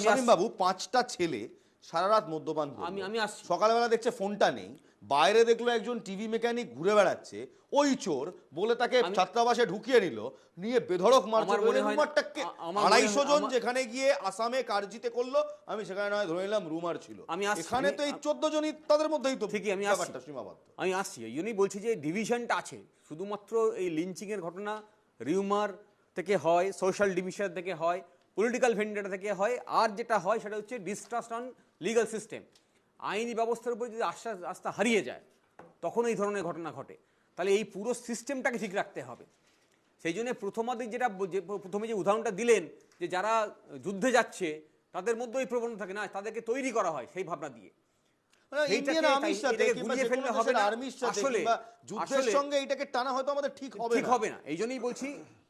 শামীম বাবু, 5টা ছেলে সারা রাত মদ্যপান করলো, আমি আসছি, সকালবেলা দেখছে ফোনটা নেই, বাইরে দেখলো একজন টিভি মেকানিক ঘুরে বেড়াচ্ছে, ওই চোর বলে তাকে ছাত্রাবাসে ঢুকিয়ে নিল, নিয়ে বেধড়ক মারছে। 250 জন যেখানে গিয়ে আসামে কারজিতে করলো, আমি সেখানে নয় ধরে নিলাম রুমার ছিল, এখানে তো এই 14 জনই তাদের মধ্যেই তো। ঠিকই, আমি আসছি। এই বলছি যে ডিভিশনটা আছে, শুধুমাত্র এই লিঞ্চিং এর ঘটনা রিউমার থেকে হয়, সোশ্যাল ডিভিশন থেকে হয়, পলিটিক্যাল ভেন্ডেটা থেকে হয়, আর যেটা হয় সেটা হচ্ছে ডিস্ট্রাস্ট অন লিগ্যাল সিস্টেম। আইনি ব্যবস্থার উপর যদি আস্থা হারিয়ে যায়, তখন এই ধরনের ঘটনা ঘটে। তাহলে এই পুরো সিস্টেমটাকে ঠিক রাখতে হবে। সেই জন্য প্রথমে যে উদাহরণটা দিলেন, যে যারা যুদ্ধে যাচ্ছে তাদের মধ্যে ওই প্রবণতা থাকে না, তাদেরকে তৈরি করা হয় সেই ভাবনা দিয়ে। ইন্ডিয়ান আর্মির সাথে কিংবা যে কোনো দেশের আর্মির সাথে কিংবা যুদ্ধের সঙ্গে এটাকে টানা হয়তো আমাদের ঠিক হবে না। এই জন্যই বলছি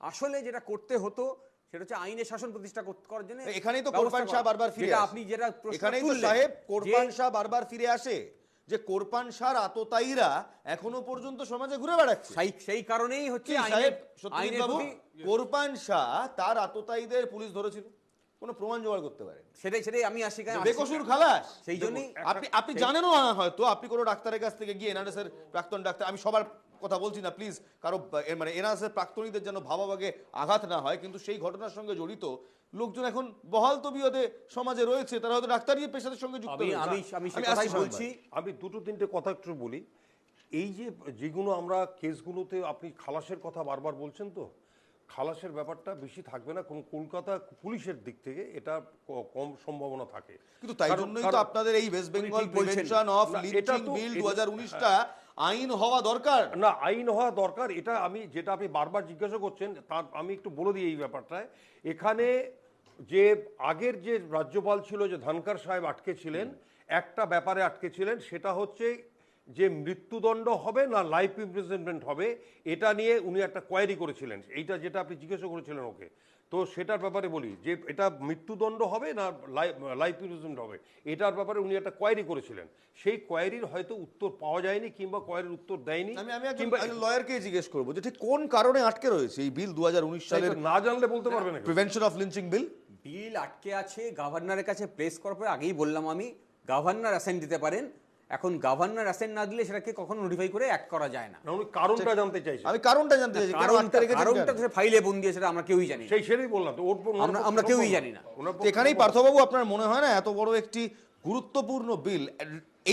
আসলে যেটা করতে হতো সেটা হচ্ছে আইনের শাসন প্রতিষ্ঠা করার জন্য। এখানেই তো কোরপান শাহ বারবার ফিরে আসে, আপনি যেটা এখানেই তো সাহেব কোরপান শাহ বারবার ফিরে আসে যে কোরপান শাহর আততায়ীরা এখনো পর্যন্ত সমাজে ঘুরে বেড়াচ্ছে। সেই কারণেই হচ্ছে সাহেব সত্যজিৎ বাবু, কোরপান শাহ তার আততায়ীদের পুলিশ ধরেছিল, কোনো প্রমাণ জোগাড় করতে পারে, সেটাই আমি আসি বেকসুর খালাস। সেই জন্যই আপনি জানেনও না হয়তো, আপনি কোনো ডাক্তারের কাছ থেকে গিয়ে এনআরএস এর প্রাক্তন ডাক্তার, আমি সবার কথা বলছি না প্লিজ, কারো মানে এনআরএস এর প্রাক্তনীদের যেন ভাবাভাগে আঘাত না হয়, কিন্তু সেই ঘটনার সঙ্গে জড়িত লোকজন এখন বহাল তবিয়তে সমাজে রয়েছে, তারা হয়তো ডাক্তারি পেশার সঙ্গে যুক্ত। আমি দুটো তিনটে কথা একটু বলি। এই যেগুলো আমরা কেসগুলোতে আপনি খালাসের কথা বারবার বলছেন, তো খালাসের ব্যাপারটা বেশি থাকবে না, কোন কলকাতা পুলিশের দিক থেকে এটা কম সম্ভাবনা থাকে। কিন্তু তাই জন্যই তো আপনাদের এই West Bengal prevention of lynching bill 2019টা আইন হওয়া দরকার। না, আইন হওয়া দরকার, এটা আমি যেটা আপনি বারবার জিজ্ঞাসা করছেন তার আমি একটু বলে দিই এই ব্যাপারটায়। এখানে যে আগের যে রাজ্যপাল ছিল, যে ধনকর সাহেব আটকে ছিলেন, একটা ব্যাপারে আটকে ছিলেন, সেটা হচ্ছে যে মৃত্যুদণ্ড হবে না লাইফ ইমপ্রিজনমেন্ট হবে, এটা নিয়ে উনি একটা কোয়ারি করেছিলেন। এইটা যেটা আপনি জিজ্ঞাসা করেছিলেন ওকে, তো সেটার ব্যাপারে বলি যে এটা মৃত্যুদণ্ড হবে না লাইফ ইমপ্রিজনমেন্ট হবে, এটার ব্যাপারে উনি একটা কোয়ারি করেছিলেন। সেই কোয়ারির হয়তো উত্তর পাওয়া যায়নি কিংবা কোয়ারির উত্তর দেয়নি। আমি লয়ারকে জিজ্ঞেস করবো যে ঠিক কোন কারণে আটকে রয়েছে এই বিল 2019 সালের, না জানলে বলতে পারবেন না। প্রিভেনশন অফ লিঞ্চিং বিল আটকে আছে, গভর্নরের কাছে প্লেস করার পরে আগেই বললাম আমি, গভর্নর অ্যাসাইন দিতে পারেন। এখন গভর্নর অ্যাসাইন না দিলে সেটাকে কখনো নোটিফাই করে অ্যাক্ট করা যায় না। উনি কারণটা জানতে চাইছেন। আমি কারণটা জানতে চাইছি, কারণটা ফাইলে বন্দি আছে, আমরা কেউই জানি না। সেটাই বললাম, তো আমরা কেউই জানি না। এখানেই পার্থবাবু আপনার মনে হয় না এত বড় একটি গুরুত্বপূর্ণ বিল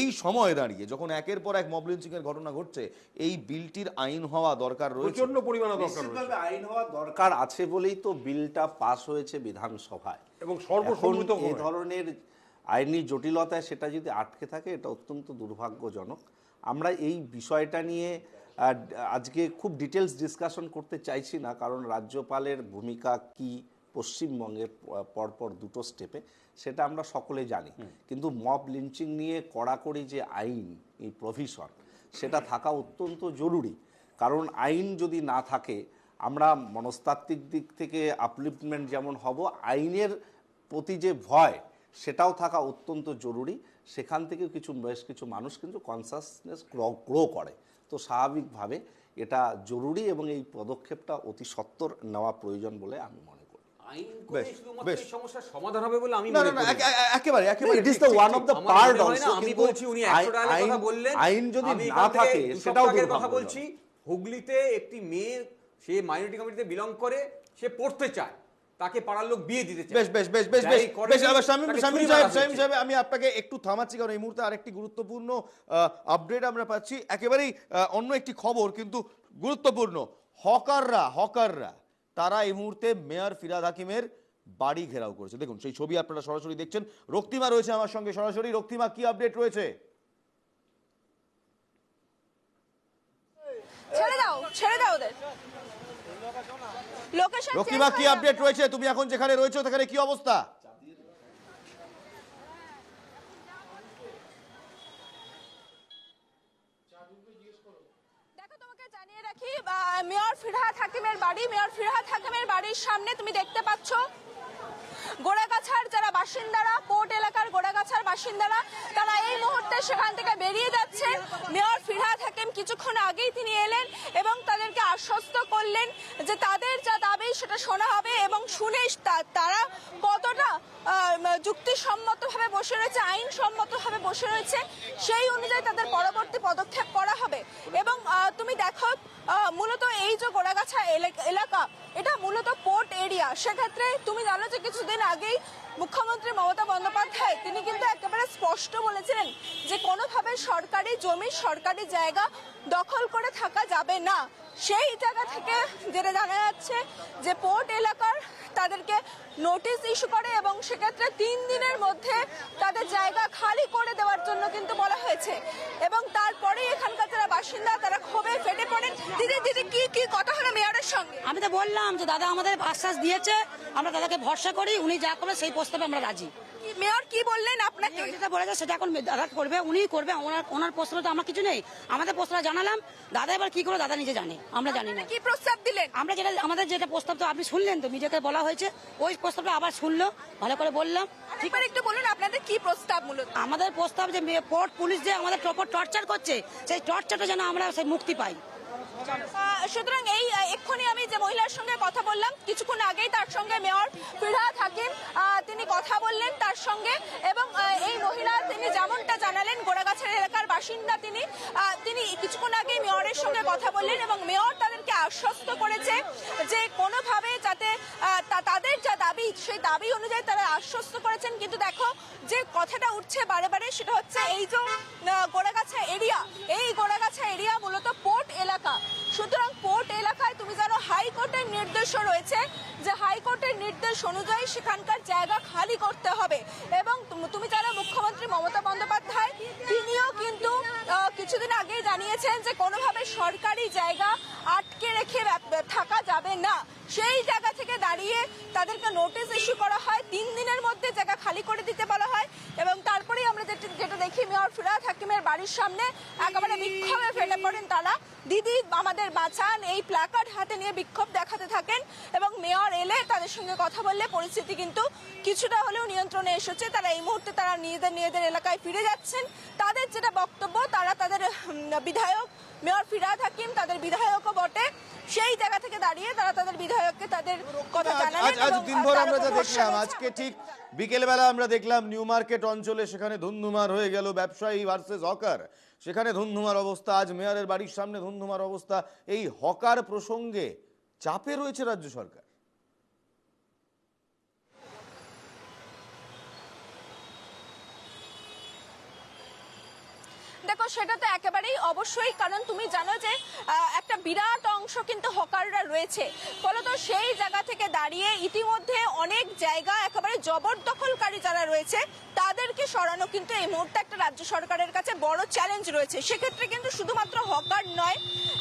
এই সময় দাঁড়িয়ে যখন একের পর এক মব লিঞ্চিং এর ঘটনা ঘটছে, এই বিলটির আইন হওয়া দরকার রয়েছে, প্রচন্ড পরিমাণে দরকার রয়েছে, আইন হওয়া দরকার আছে বলেই তো বিলটা পাস হয়েছে বিধানসভায়। এবং সর্বসম্মত এই ধরনের আইনি জটিলতায় সেটা যদি আটকে থাকে, এটা অত্যন্ত দুর্ভাগ্যজনক। আমরা এই বিষয়টা নিয়ে আজকে খুব ডিটেলস ডিসকাশন করতে চাইছি না, কারণ রাজ্যপালের ভূমিকা কি পশ্চিমবঙ্গের পরপর দুটো স্টেপে সেটা আমরা সকলে জানি, কিন্তু মব লিঞ্চিং নিয়ে কড়াকড়ি যে আইন, এই প্রভিশন, সেটা থাকা অত্যন্ত জরুরি। কারণ আইন যদি না থাকে, আমরা মনস্তাত্ত্বিক দিক থেকে আপলিফটমেন্ট যেমন হব, আইনের প্রতি যে ভয় সেটাও থাকা অত্যন্ত জরুরি। সেখান থেকে বেশ কিছু মানুষ কিন্তু কনসাসনেস গ্রো করে, তো স্বাভাবিকভাবে এটা জরুরি এবং এই পদক্ষেপটা অতি সত্বর নেওয়া প্রয়োজন বলে আমি মনে করি। সমস্যার সমাধান হবে বলে আমি একেবারে it is the one of the part also. আমি বলছি উনি 100 টাকার কথা বললেন, আইন যদি না থাকে সেটাও কথা বলছি। হুগলিতে একটি মেয়ে, সে মাইনরিটি কমিটিতে বিলং করে, সে পড়তে চায়, তাকে পাড়ার লোক বিয়ে দিতে চায়। শামীম সাহেব, আমি আপনাকে একটু থামাচ্ছি, কারণ এই মুহূর্তে আরেকটি গুরুত্বপূর্ণ আপডেট আমরা পাচ্ছি, একেবারেই অন্য একটি খবর কিন্তু গুরুত্বপূর্ণ। হকাররা তারা এই মুহূর্তে মেয়র ফিরহাদ হাকিমের বাড়ি ঘেরাও করেছে। দেখুন সেই ছবি আপনারা সরাসরি দেখছেন। রক্তিমা রয়েছে আমার সঙ্গে সরাসরি। রক্তিমা, কি আপডেট রয়েছে? ছেড়ে দাও ওদের। রক্তিমা, কি আপডেট রয়েছে? তুমি এখন যেখানে রয়েছো সেখানে কি অবস্থা? দেখো, তোমাকে জানিয়ে রাখি, মেয়র ফিরহাদ হাকিমের বাড়ির সামনে তুমি দেখতে পাচ্ছ গোড়াগাছার যারা বাসিন্দারা, পোর্ট এলাকার গোড়াগাছার বাসিন্দারা, তারা এই মুহূর্তে সেখান থেকে বেরিয়ে যাচ্ছে। মেয়র ফিরহাদ হাকিম কিছুক্ষণ আগেই তিনি এলেন এবং তাদেরকে আশ্বস্ত করলেন যে তাদের যা দাবি সেটা শোনা হবে এবং শুনে তারা কতটা যুক্তিসম্মতভাবে বসে রয়েছে, আইনসম্মতভাবে বসে রয়েছে, সেই অনুযায়ী তাদের পরবর্তী পদক্ষেপ করা হবে। এবং তুমি দেখো, মূলত এই যে গোড়াগাছা এলাকা, এটা মূলত পোর্ট এরিয়া। সেক্ষেত্রে তুমি জানো যে কিছুদিন আগেই মুখ্যমন্ত্রী মমতা বন্দ্যোপাধ্যায় তিনি কিন্তু একেবারে স্পষ্ট বলেছিলেন যে কোনোভাবে সরকারি জমি, সরকারি জায়গা দখল করে থাকা যাবে না। সেই জায়গা থেকে যেটা জানা যাচ্ছে যে পোর্ট এলাকার তাদেরকে নোটিশ ইস্যু করে এবং সেক্ষেত্রে 3 দিনের মধ্যে তাদের জায়গা খালি করে দেওয়ার জন্য কিন্তু বলা হয়েছে। এবং তারপরে এখানকার যারা বাসিন্দা তারা ক্ষোভে ফেটে পড়েন। দিদি কি কথা হলো মেয়রের সঙ্গে? আমি তো বললাম যে দাদা আমাদের আশ্বাস দিয়েছে, আমরা দাদাকে ভরসা করি, উনি যা করবে সেই প্রস্তাবে আমরা রাজি। মেয়র কি বললেন আপনাকে? যেটা বলেছে সেটা এখন দাদা করবে, উনিই করবে। ওনার প্রশ্ন তো আমার কিছু নেই, আমাদের প্রশ্ন জানালাম, দাদা এবার কি করো দাদা নিজে জানে, আমরা জানি না। কি প্রস্তাব দিলেন? আমরা যেটা আমাদের যেটা প্রস্তাব তো আপনি শুনলেন, তো মিডিয়াতে বলা হয়েছে, ওই প্রস্তাবটা আবার শুনলো, ভালো করে বললাম। একবার একটু বলুন আপনাদের কি প্রস্তাব মূলত? আমাদের প্রস্তাব যে পোর্ট পুলিশ যে আমাদের টর্চার করছে, সেই টর্চারটা যেন আমরা সেই মুক্তি পাই। সুতরাং এই এক্ষুনি আমি যে মহিলার সঙ্গে কথা বললাম, কিছুক্ষণ আগেই তার সঙ্গে মেয়র ফিরহাদ হাকিম তিনি কথা বললেন তার সঙ্গে, এবং এই মহিলা তিনি যেমনটা জানালেন গোড়াগাছার এলাকার বাসিন্দা, তিনি কিছুক্ষণ আগে মেয়রের সঙ্গে কথা বললেন এবং মেয়র তাদেরকে আশ্বস্ত করেছে যে কোনোভাবে যাতে তাদের যা দাবি সেই দাবি অনুযায়ী তারা আশ্বস্ত করেছেন। কিন্তু দেখো যে কথাটা উঠছে বারে বারে, সেটা হচ্ছে এই যে গোড়াগাছা এরিয়া, এই গোড়াগাছা এরিয়া মূলত পোর্ট এলাকা। সুতরাং পোর্ট এলাকায় তুমি জানো হাইকোর্টের নির্দেশও রয়েছে যে হাইকোর্টের নির্দেশ অনুযায়ী সেখানকার জায়গা খালি করতে হবে। এবং তুমি জানো মুখ্যমন্ত্রী মমতা বন্দ্যোপাধ্যায় তিনিও কিন্তু কিছুদিন আগে জানিয়েছেন যে কোনোভাবে সরকারি জায়গা আটকে রেখে থাকা যাবে না। সেই জায়গা থেকে দাঁড়িয়ে তাদেরকে নোটিশ ইস্যু করা হয়, 3 দিনের মধ্যে জায়গা খালি করে দিতে বলা হয়। এবং তারপরেই আমরা যেটা দেখি মেয়র ফিরহাদ হাকিমের বাড়ির সামনে একেবারে বিক্ষোভে ফেলে পড়েন তারা, দিদি আমাদের বাঁচান, এই প্ল্যাকার্ড হাতে নিয়ে বিক্ষোভ দেখাতে থাকেন। এবং মেয়র এলে তাদের সঙ্গে কথা বললে পরিস্থিতি কিন্তু কিছুটা হলেও নিয়ন্ত্রণে এসেছে। তারা এই মুহূর্তে তারা নিজেদের এলাকায় ফিরে যাচ্ছেন। তাদের যেটা বক্তব্য, তারা তাদের বিধায়ক মেয়র ফিরহাদ হাকিম তাদের বিধায়কও বটে, সেই জায়গা থেকে দাঁড়িয়ে তারা তাদের বিধায়ককে তাদের কথা জানালেন। আজ দিনভর আমরা যা দেখলাম, আজকে ঠিক বিকেলবেলা আমরা দেখলাম নিউ মার্কেট অঞ্চলে সেখানে ধুন্ধুমার হয়ে গেল, ব্যবসায়ী ভার্সেস হকার, সেখানে ধুন্ধুমার অবস্থা। আজ মেয়রের বাড়ির সামনে ধুন্ধুমার অবস্থা। এই হকার প্রসঙ্গে চাপে রয়েছে রাজ্য সরকার। দেখো সেটা তো একেবারেই অবশ্যই, কারণ তুমি জানো যে একটা বিরাট অংশ কিন্তু হকাররা রয়েছে, ফলত সেই জায়গা থেকে দাঁড়িয়ে ইতিমধ্যে অনেক জায়গা একেবারে জবরদখলকারী যারা রয়েছে তাদেরকে সরানো কিন্তু এই মুহূর্তে একটা রাজ্য সরকারের কাছে বড় চ্যালেঞ্জ রয়েছে। সেক্ষেত্রে কিন্তু শুধুমাত্র হকার নয়,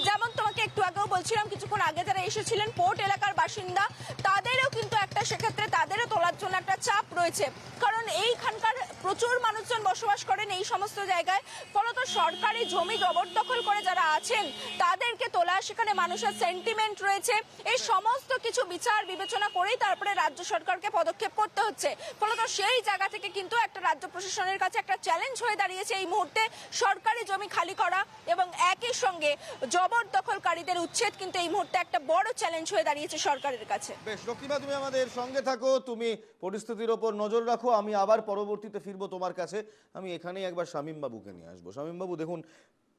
যেমন তোমাকে একটু আগেও বলছিলাম, কিছুক্ষণ আগে যারা এসেছিলেন পোর্ট এলাকার বাসিন্দা, তাদেরও কিন্তু একটা সেক্ষেত্রে তাদেরও তোলার জন্য একটা চাপ রয়েছে, কারণ এইখানকার প্রচুর মানুষজন বসবাস করেন এই সমস্ত জায়গায়। ফলত সরকারি জমি জবরদখল করে যারা আছেন তাদেরকে তোলা, সেখানে মানুষের সেন্টিমেন্ট রয়েছে, এই সমস্ত কিছু বিচার বিবেচনা করেই তারপরে রাজ্য সরকারকে পদক্ষেপ করতে হচ্ছে। ফলত সেই জায়গা থেকে কিন্তু একটা রাজ্য প্রশাসনের কাছে একটা চ্যালেঞ্জ হয়ে দাঁড়িয়েছে এই মুহূর্তে সরকারি জমি খালি করা এবং একই সঙ্গে জবরদখলকারীদের উচ্ছেদ, কিন্তু এই মুহূর্তে একটা বড় চ্যালেঞ্জ হয়ে দাঁড়িয়েছে সরকারের কাছে। বেশ রক্তিমা, তুমি আমাদের সঙ্গে থাকো, তুমি পরিস্থিতির ওপর নজর রাখো। আমি আবার পরবর্তীতে ফিরবো তোমার কাছে। আমি এখানেই একবার শামীম বাবুকে নিয়ে আসবো। শামীম বাবু, দেখুন,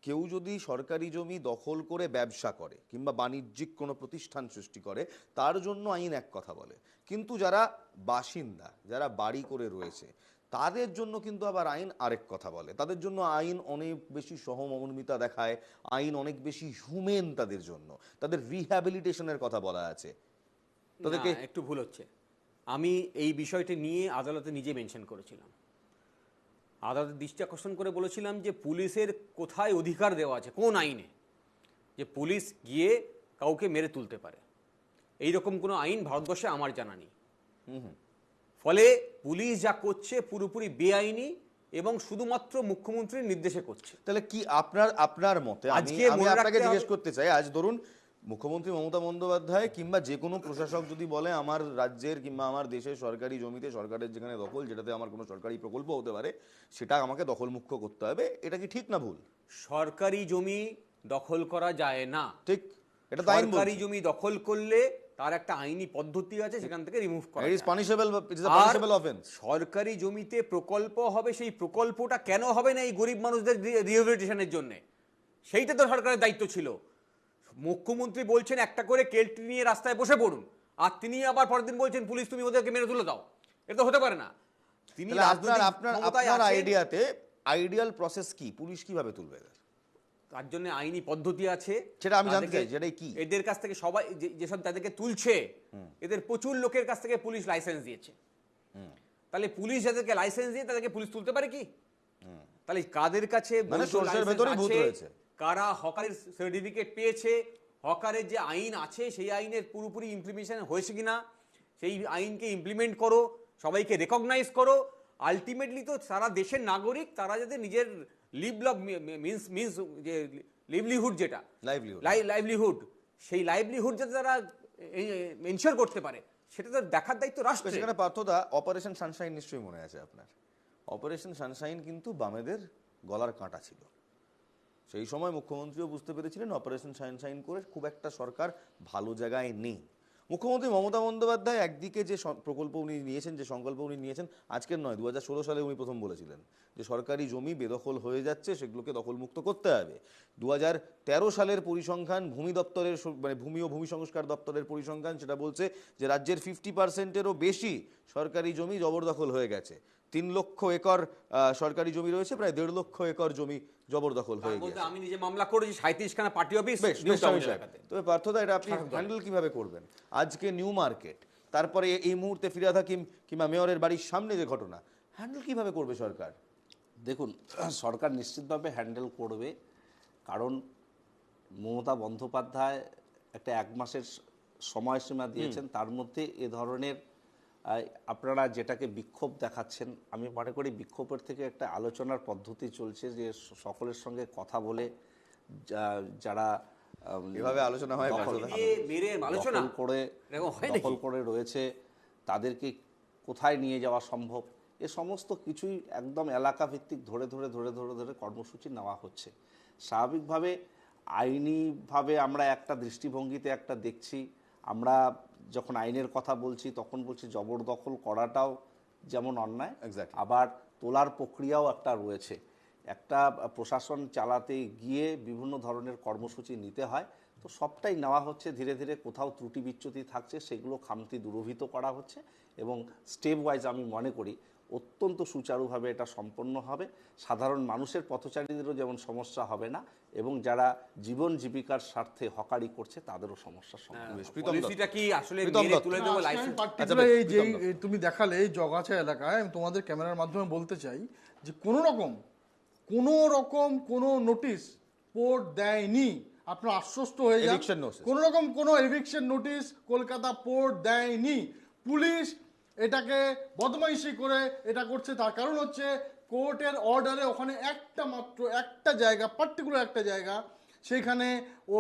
কেউ যদি সরকারি জমি দখল করে ব্যবসা করে কিংবা বাণিজ্যিক কোনো প্রতিষ্ঠান সৃষ্টি করে, তার জন্য আইন এক কথা বলে, কিন্তু যারা বাসিন্দা, যারা বাড়ি করে রয়েছে, তাদের জন্য কিন্তু আবার আইন আরেক কথা বলে। তাদের জন্য আইন অনেক বেশি সহমর্মিতা দেখায়, আইন অনেক বেশি হিউম্যান তাদের জন্য, তাদের রিহ্যাবিলিটেশনের কথা বলা আছে। তাদেরকে একটু ভুল হচ্ছে। আমি এই বিষয়টি নিয়ে আদালতে নিজে মেনশন করেছিলাম, আদালতের দৃষ্টি আকর্ষণ করে বলেছিলাম যে পুলিশের কোথায় অধিকার দেওয়া আছে, কোন আইনে যে পুলিশ গিয়ে কাউকে মেরে তুলতে পারে, এইরকম কোনো আইন ভারতবর্ষে আমার জানা নেই। ফলে পুলিশ যা করছে পুরোপুরি বেআইনি এবং শুধুমাত্র মুখ্যমন্ত্রীর নির্দেশে করছে। তাহলে কি আপনার মতে, আমি আপনাকে জিজ্ঞেস করতে চাই, আজ ধরুন মুখ্যমন্ত্রী মমতা বন্দ্যোপাধ্যায় কিংবা যে কোনো প্রশাসক যদি বলে আমার রাজ্যের কিংবা আমার দেশের সরকারি জমিতে সরকারের যেখানে দখল, যেটাতে আমার কোনো সরকারি প্রকল্প হতে পারে, সেটা আমাকে দখলমুক্ত করতে হবে, এটা কি ঠিক না ভুল? সরকারি জমি দখল করা যায় না, ঠিক, এটা সরকারি জমি দখল করলে তার একটা আইনি পদ্ধতি আছে, সেখান থেকে রিমুভ করা it is punishable, it is a punishable offence. সরকারি জমিতে প্রকল্প হবে, সেই প্রকল্পটা কেন হবে না এই গরিব মানুষদের রিহ্যাবিলিটেশনের জন্য, সেইটা তো সরকারের দায়িত্ব ছিল। মুখ্যমন্ত্রী বলছেন একটা করে কেলটি নিয়ে রাস্তায় বসে পড়ুন, আর তিনি আবার পরের দিন বলছেন পুলিশ তুমি ওদেরকে মেরে তুলে দাও, এটা তো হতে পারে না। তিনি আপনার আইডিয়াতে আইডিয়াল প্রসেস কি, পুলিশ কিভাবে তুলবে? তার জন্য আইনি পদ্ধতি আছে, সেটা আমি জানতে চাই, যেটাই কি এদের কাছ থেকে সবাই যেসব তাদেরকে তুলছে, এদের প্রচুর লোকের কাছ থেকে পুলিশ লাইসেন্স দিয়েছে। তাহলে পুলিশ যাদেরকে লাইসেন্স দিয়ে তাদেরকে পুলিশ তুলতে পারে কি? তাহলে কাদের কাছে কারা হকারের সার্টিফিকেট পেয়েছে, হকারের যে আইন আছে সেই আইনের পুরোপুরি ইমপ্লিমেন্টেশন হয়েছে কিনা, সেই আইনকে ইমপ্লিমেন্ট করো, সবাইকে রেকগনাইজ করো, আলটিমেটলি তো সারা দেশের নাগরিক, তারা যাতে নিজের মিনস যে লিভলিহুড, যেটা লাইভলিহুড, সেই লাইভলিহুড যাতে তারা এনশিওর করতে পারে, সেটা তো দেখার দায়িত্ব রাষ্ট্রের। সেখানে পার্থদা অপারেশন সানশাইন নিশ্চয়ই মনে আছে আপনার। অপারেশন সানশাইন কিন্তু বামেদের গলার কাঁটা ছিল। সেই সময় মুখ্যমন্ত্রীও বুঝতে পেরেছিলেন অপারেশন সানশাইন করে খুব একটা সরকার ভালো জায়গায় নেই। মুখ্যমন্ত্রী মমতা বন্দ্যোপাধ্যায় একদিকে যে প্রকল্প উনি নিয়েছেন, যে সংকল্প উনি নিয়েছেন, আজকের নয়, 2016 সালে উনি প্রথম বলেছিলেন যে সরকারি জমি বেদখল হয়ে যাচ্ছে, সেগুলোকে দখলমুক্ত করতে হবে। 2013 সালের পরিসংখ্যান ভূমি দপ্তরের, মানে ভূমি ও ভূমি সংস্কার দপ্তরের পরিসংখ্যান, সেটা বলছে যে রাজ্যের 50%-এরও বেশি সরকারি জমি জবরদখল হয়ে গেছে। 3 লক্ষ একর সরকারি জমি রয়েছে, প্রায় 1.5 লক্ষ একর জমি জবরদখল হয়ে গেছে। আমি নিজে মামলা করেছি 37খানা পার্টি অফিস। তবে পার্থদা এটা আপনি হ্যান্ডেল কিভাবে করবেন? আজকে নিউ মার্কেট, তারপরে এই মুহূর্তে ফিরহাদ হাকিম কিংবা মেয়রের বাড়ির সামনে যে ঘটনা, হ্যান্ডেল কিভাবে করবে সরকার? দেখুন, সরকার নিশ্চিতভাবে হ্যান্ডেল করবে, কারণ মমতা বন্দ্যোপাধ্যায় একটা 1 মাসের সময়সীমা দিয়েছেন। তার মধ্যে এ ধরনের আপনারা যেটাকে বিক্ষোভ দেখাচ্ছেন, আমি মনে করি বিক্ষোভের থেকে একটা আলোচনার পদ্ধতি চলছে, যে সকলের সঙ্গে কথা বলে যারা এভাবে আলোচনা হয়, দখল করে রয়েছে তাদেরকে কোথায় নিয়ে যাওয়া সম্ভব, এ সমস্ত কিছুই একদম এলাকা ভিত্তিক ধরে ধরে ধরে ধরে ধরে কর্মসূচি নেওয়া হচ্ছে। স্বাভাবিকভাবে আইনিভাবে আমরা একটা দৃষ্টিভঙ্গিতে একটা দেখছি, আমরা যখন আইনের কথা বলছি তখন বলছি জবরদখল করাটাও যেমন অন্যায়, আবার তোলার প্রক্রিয়াও একটা রয়েছে। একটা প্রশাসন চালাতে গিয়ে বিভিন্ন ধরনের কর্মসূচি নিতে হয়, তো সবটাই নেওয়া হচ্ছে। ধীরে ধীরে কোথাও ত্রুটি বিচ্যুতি থাকছে, সেগুলো খামতি দূরীভূত করা হচ্ছে, এবং স্টেপ ওয়াইজ আমি মনে করি অত্যন্ত সুচারুভাবে এটা সম্পন্ন হবে। সাধারণ মানুষের পথচারীদেরও যেমন সমস্যা হবে না, এবং যারা জীবন জীবিকার স্বার্থে হকারি করছে তাদেরও সমস্যার সম্মুখীন। তুমি দেখালে এই জগাছা এলাকায়, আমি তোমাদের ক্যামেরার মাধ্যমে বলতে চাই যে কোনো রকম কোনো নোটিশ পোর্ট দেয়নি। আপনারা আশ্বস্ত হয়ে যান, কোনো রকম কোনো এভিকশন নোটিশ কলকাতা পোর্ট দেয়নি। পুলিশ এটাকে বদমাইশি করে এটা করছে। তার কারণ হচ্ছে কোর্টের অর্ডারে ওখানে একটা জায়গা, পার্টিকুলার একটা জায়গা, সেখানে ও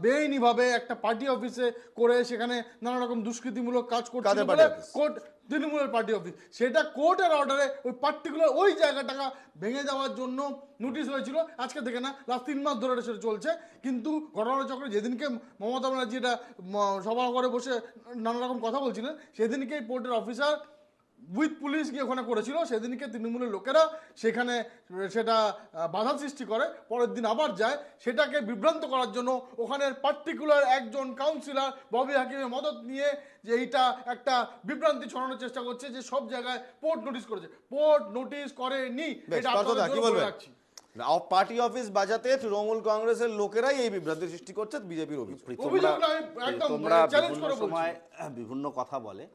বেআইনিভাবে একটা পার্টি অফিসে করে সেখানে নানা রকম দুষ্কৃতিমূলক কাজ করছে। কোর্ট, তৃণমূলের পার্টি অফিস, সেটা কোর্টের অর্ডারে ওই পার্টিকুলার ওই জায়গাটাকে ভেঙে যাওয়ার জন্য নোটিশ হয়েছিল। আজকে থেকে না, লাস্ট 3 মাস ধরে সেটা চলছে। কিন্তু ঘটনাচক্রে যেদিনকে মমতা ব্যানার্জি এটা সভা করে বসে নানা রকম কথা বলছিলেন, সেদিনকেই পোর্টের অফিসার উইথ পুলিশ গিয়ে ওখানে করেছিল। সেদিনকে তৃণমূলের লোকেরা সেখানে সেটা বাধা সৃষ্টি করে, পরের দিন আবার যায় সেটাকে বিভ্রান্ত করার জন্য। ওখানের পার্টিকুলার একজন কাউন্সিলর ববি হাকিমের মদত নিয়ে যে এইটা একটা বিভ্রান্তি ছড়ানোর চেষ্টা করছে যে সব জায়গায় পোর্ট নোটিশ করেছে। পোর্ট নোটিশ করেনি, এটা রাখছি। পার্টি অফিস বাজাতে তৃণমূল কংগ্রেসের লোকেরাই এই বিভ্রান্তি সৃষ্টি করছে, বিজেপির অভিযোগ। বিভিন্ন কথা বলে,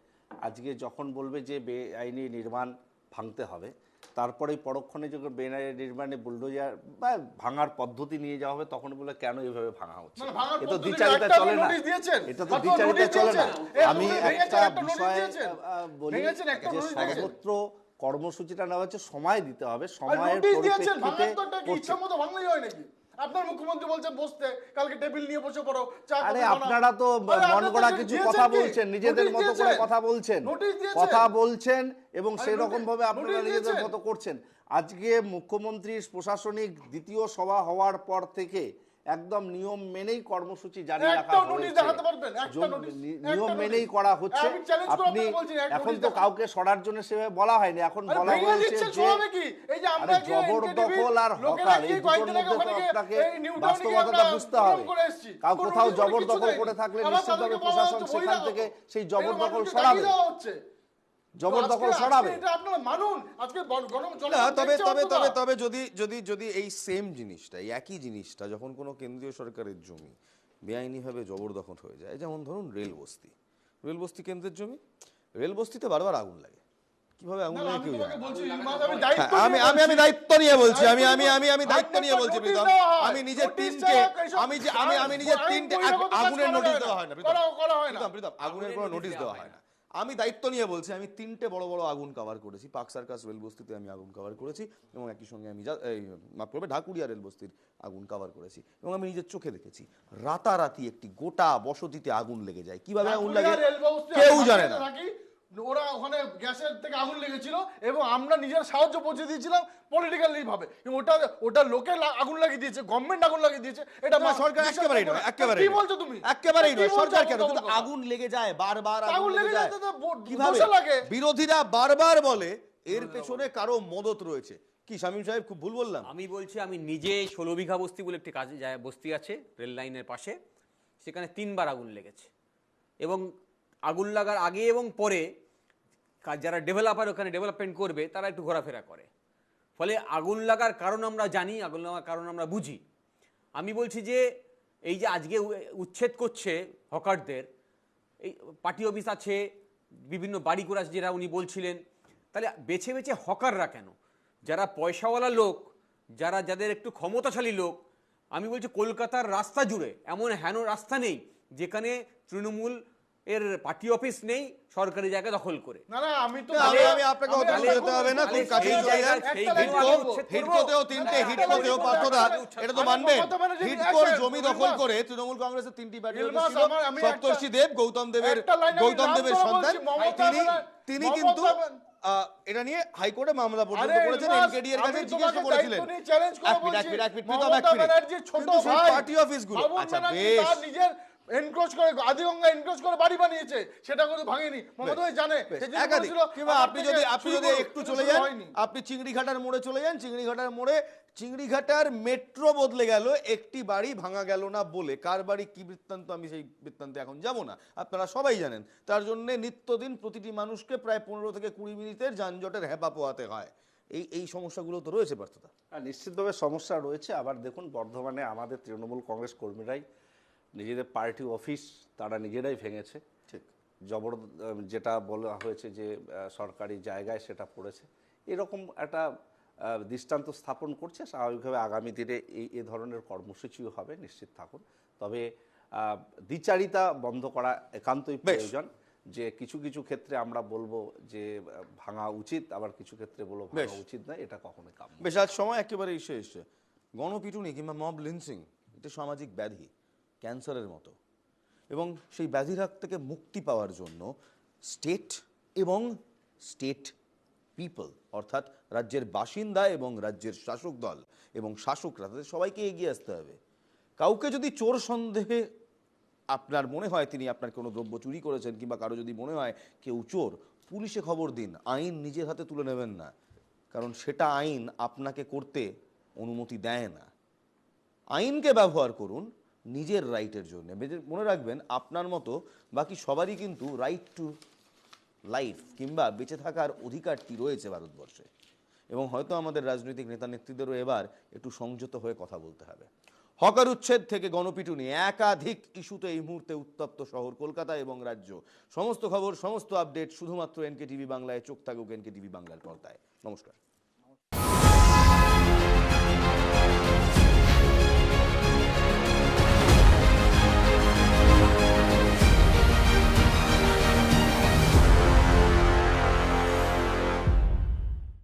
আজকে যখন বলবে যে বেআইনি নির্মাণ ভাঙতে হবে, তারপরে পরক্ষণে যখন বেআইনি নির্মাণে বুলডোজার বা ভাঙার পদ্ধতি নিয়ে যাওয়া হবে, তখন বলে কেন এইভাবে ভাঙা হচ্ছে। এটা তো দ্বিচারিতা চলে না, এটা তো দ্বিচারিতা চলে না। আমি একটা বিষয় বলি যে সর্বত্র কর্মসূচিটা নেওয়া হচ্ছে, সময় দিতে হবে, সময়ের পরিপ্রেক্ষিতে। আপনার মুখ্যমন্ত্রী বলছেন বসতে, কালকে টেবিল নিয়ে বসে পড়ো। আরে আপনারা তো মন গড়া কিছু কথা বলছেন, নিজেদের মতো করে কথা বলছেন এবং সেরকম ভাবে আপনারা নিজেদের মতো করছেন। আজকে মুখ্যমন্ত্রীর প্রশাসনিক দ্বিতীয় সভা হওয়ার পর থেকে একদম নিয়ম মেনেই কর্মসূচি জারি রাখা হয়েছে, নিয়ম মেনেই করা হচ্ছে। আপনি এখন তো কাউকে সরার জন্য সেভাবে বলা হয়নি, এখন বলা হয়েছে যে জবরদখল আর হকার, এই দুটোর মধ্যে তো আপনাকে বাস্তবতাটা বুঝতে হবে। কোথাও জবরদখল করে থাকলে নিশ্চিতভাবে প্রশাসন সেখান থেকে সেই জবরদখল সরাবে, জবরদখল সরাবে। তবে যদি এই সেম জিনিসটা, একই জিনিসটা যখন কোনো কেন্দ্রীয় সরকারের জমি বেআইনিভাবে জবরদখল হয়ে যায়, যেমন ধরুন রেল বস্তি কেন্দ্রের জমি, রেল বস্তিতে বারবার আগুন লাগে। কিভাবে আগুন লাগে কেউ জানে না। আমি দায়িত্ব নিয়ে বলছি, আমি দায়িত্ব নিয়ে বলছি প্রীতম। আমি নিজের টিমকে আগুনের নোটিশ দেওয়া হয় না প্রীতম, আগুনের কোনো নোটিশ দেওয়া হয় না। আমি দায়িত্ব নিয়ে বলছি, আমি 3টে বড় বড় আগুন কভার করেছি। পার্ক সার্কাস রেল বস্তিতে আমি আগুন কভার করেছি, এবং একই সঙ্গে আমি মাফ করবে ঢাকুরিয়া রেল বস্তির আগুন কভার করেছি, এবং আমি নিজের চোখে দেখেছি রাতারাতি একটি গোটা বসতিতে আগুন লেগে যায়। কিভাবে আগুন লাগে কেউ জানে না। ওরা ওখানে গ্যাসের থেকে আগুন লেগেছিল এবং আমরা নিজের সাহায্য পৌঁছে দিয়েছিলাম পলিটিক্যালি ভাবে। ওটা ওটা লোকে আগুন লাগিয়ে দিয়েছে, গভর্নমেন্ট আগুন লাগিয়ে দিয়েছে। এটা সরকার একেবারেই নয়, একেবারেই কি বলছো তুমি? একেবারেই নয়, সরকার কেন? কিন্তু আগুন লেগে যায়, বারবার আগুন লেগে যায়। কিভাবে বিরোধীরা বারবার বলে এর পেছনে কারো মদত রয়েছে। কি শামীম সাহেব খুব ভুল বললাম? আমি বলছি, আমি নিজে 16 বিঘা বস্তি বলে একটি কাজে যায় বস্তি আছে রেল লাইনের পাশে, সেখানে 3বার আগুন লেগেছে। এবং আগুন লাগার আগে এবং পরে যারা ডেভেলপার ওখানে ডেভেলপমেন্ট করবে তারা একটু ঘোরাফেরা করে, ফলে আগুন লাগার কারণ আমরা জানি, আগুন লাগার কারণ আমরা বুঝি। আমি বলছি যে এই যে আজকে উচ্ছেদ করছে হকারদের, এই পার্টি অফিস আছে, বিভিন্ন বাড়ি করে আছে যেটা উনি বলছিলেন, তাহলে বেছে বেছে হকাররা কেন? যারা পয়সাওয়ালা লোক, যাদের একটু ক্ষমতাশালী লোক, আমি বলছি কলকাতার রাস্তা জুড়ে এমন হেন রাস্তা নেই যেখানে তৃণমূল এর পার্টি অফিস নেই সরকারি জায়গা দখল করে। না না, আমি তো আমি আপনাকে অত দূর যেতে হবে না, খুব কাছে চলে যান। হিডকোতেও 3টে, হিডকোতেও পার্থদা এটা তো মানবেন, হিডকোর জমি দখল করে তৃণমূল কংগ্রেসের 3টি পার্টি অফিস ছিল। সপ্তর্ষি দেব গৌতম দেবের সন্তান, তিনি কিন্তু এটা নিয়ে হাইকোর্টে মামলা পর্যন্ত করেছেন, এনকেডি এর কাছে জিজ্ঞাসা করেছিলেন। পার্টি অফিসগুলো আচ্ছা বেশ এনক্রোচ করে আদিগঙ্গা এনক্রোচ করে বাড়ি বানিয়েছে, সেটা কিন্তু ভাঙেনি, মমতা ভাই জানে। কিংবা আপনি যদি একটু চলে যান, আপনি চিংড়িঘাটার মোড়ে চলে যান, চিংড়িঘাটার মোড়ে চিংড়িঘাটার মেট্রো বদলে গেল, একটি বাড়ি ভাঙা গেল না বলে। কার বাড়ি কি বৃত্তান্ত আমি সেই বৃত্তান্তে এখন যাব না, আপনারা সবাই জানেন। তার জন্য নিত্যদিন প্রতিটি মানুষকে প্রায় 15 থেকে 20 মিনিটের যানজটের হেপা পোহাতে হয়। এই সমস্যাগুলো তো রয়েছে পার্থদা। নিশ্চিতভাবে সমস্যা রয়েছে। আবার দেখুন, বর্ধমানে আমাদের তৃণমূল কংগ্রেস কর্মীরাই নিজেদের পার্টি অফিস তারা নিজেরাই ভেঙেছে। ঠিক যেটা বলা হয়েছে যে সরকারি জায়গায় সেটা পড়েছে, এরকম একটা দৃষ্টান্ত স্থাপন করছে। স্বাভাবিকভাবে আগামী দিনে এই ধরনের কর্মসূচিও হবে, নিশ্চিত থাকুন। তবে দ্বিচারিতা বন্ধ করা একান্তই প্রয়োজন। যে কিছু কিছু ক্ষেত্রে আমরা বলবো যে ভাঙা উচিত, আবার কিছু ক্ষেত্রে বলবো ভাঙা উচিত নয়, এটা কখনোই কাম্য। বেশ, আজ সময় একেবারেই শেষ। গণপিটুনি কিংবা মব লিঞ্চিং এটা সামাজিক ব্যাধি, ক্যান্সারের মতো, এবং সেই ব্যাধির হাত থেকে মুক্তি পাওয়ার জন্য স্টেট এবং স্টেট পিপল, অর্থাৎ রাজ্যের বাসিন্দা এবং রাজ্যের শাসক দল এবং শাসকরা, তাদের সবাইকে এগিয়ে আসতে হবে। কাউকে যদি চোর সন্দেহে আপনার মনে হয় তিনি আপনার কোনো দ্রব্য চুরি করেছেন, কিংবা কারো যদি মনে হয় কেউ চোর, পুলিশে খবর দিন। আইন নিজের হাতে তুলে নেবেন না, কারণ সেটা আইন আপনাকে করতে অনুমতি দেয় না। আইনকে ব্যবহার করুন নিজের রাইটের জন্য। মনে রাখবেন, আপনার মতো বাকি সবারই কিন্তু রাইট টু লাইফ কিংবা বেঁচে থাকার অধিকারটি রয়েছে ভারতবর্ষে। এবং হয়তো আমাদের রাজনৈতিক নেতা নেত্রীদেরও এবার একটু সংযত হয়ে কথা বলতে হবে। হকার উচ্ছেদ থেকে গণপিটুনি, একাধিক ইস্যুতে এই মুহূর্তে উত্তপ্ত শহর কলকাতা এবং রাজ্য। সমস্ত খবর, সমস্ত আপডেট শুধুমাত্র এনকে টিভি বাংলায়। চোখ থাকুক এনকে টিভি বাংলার পর্দায়। নমস্কার।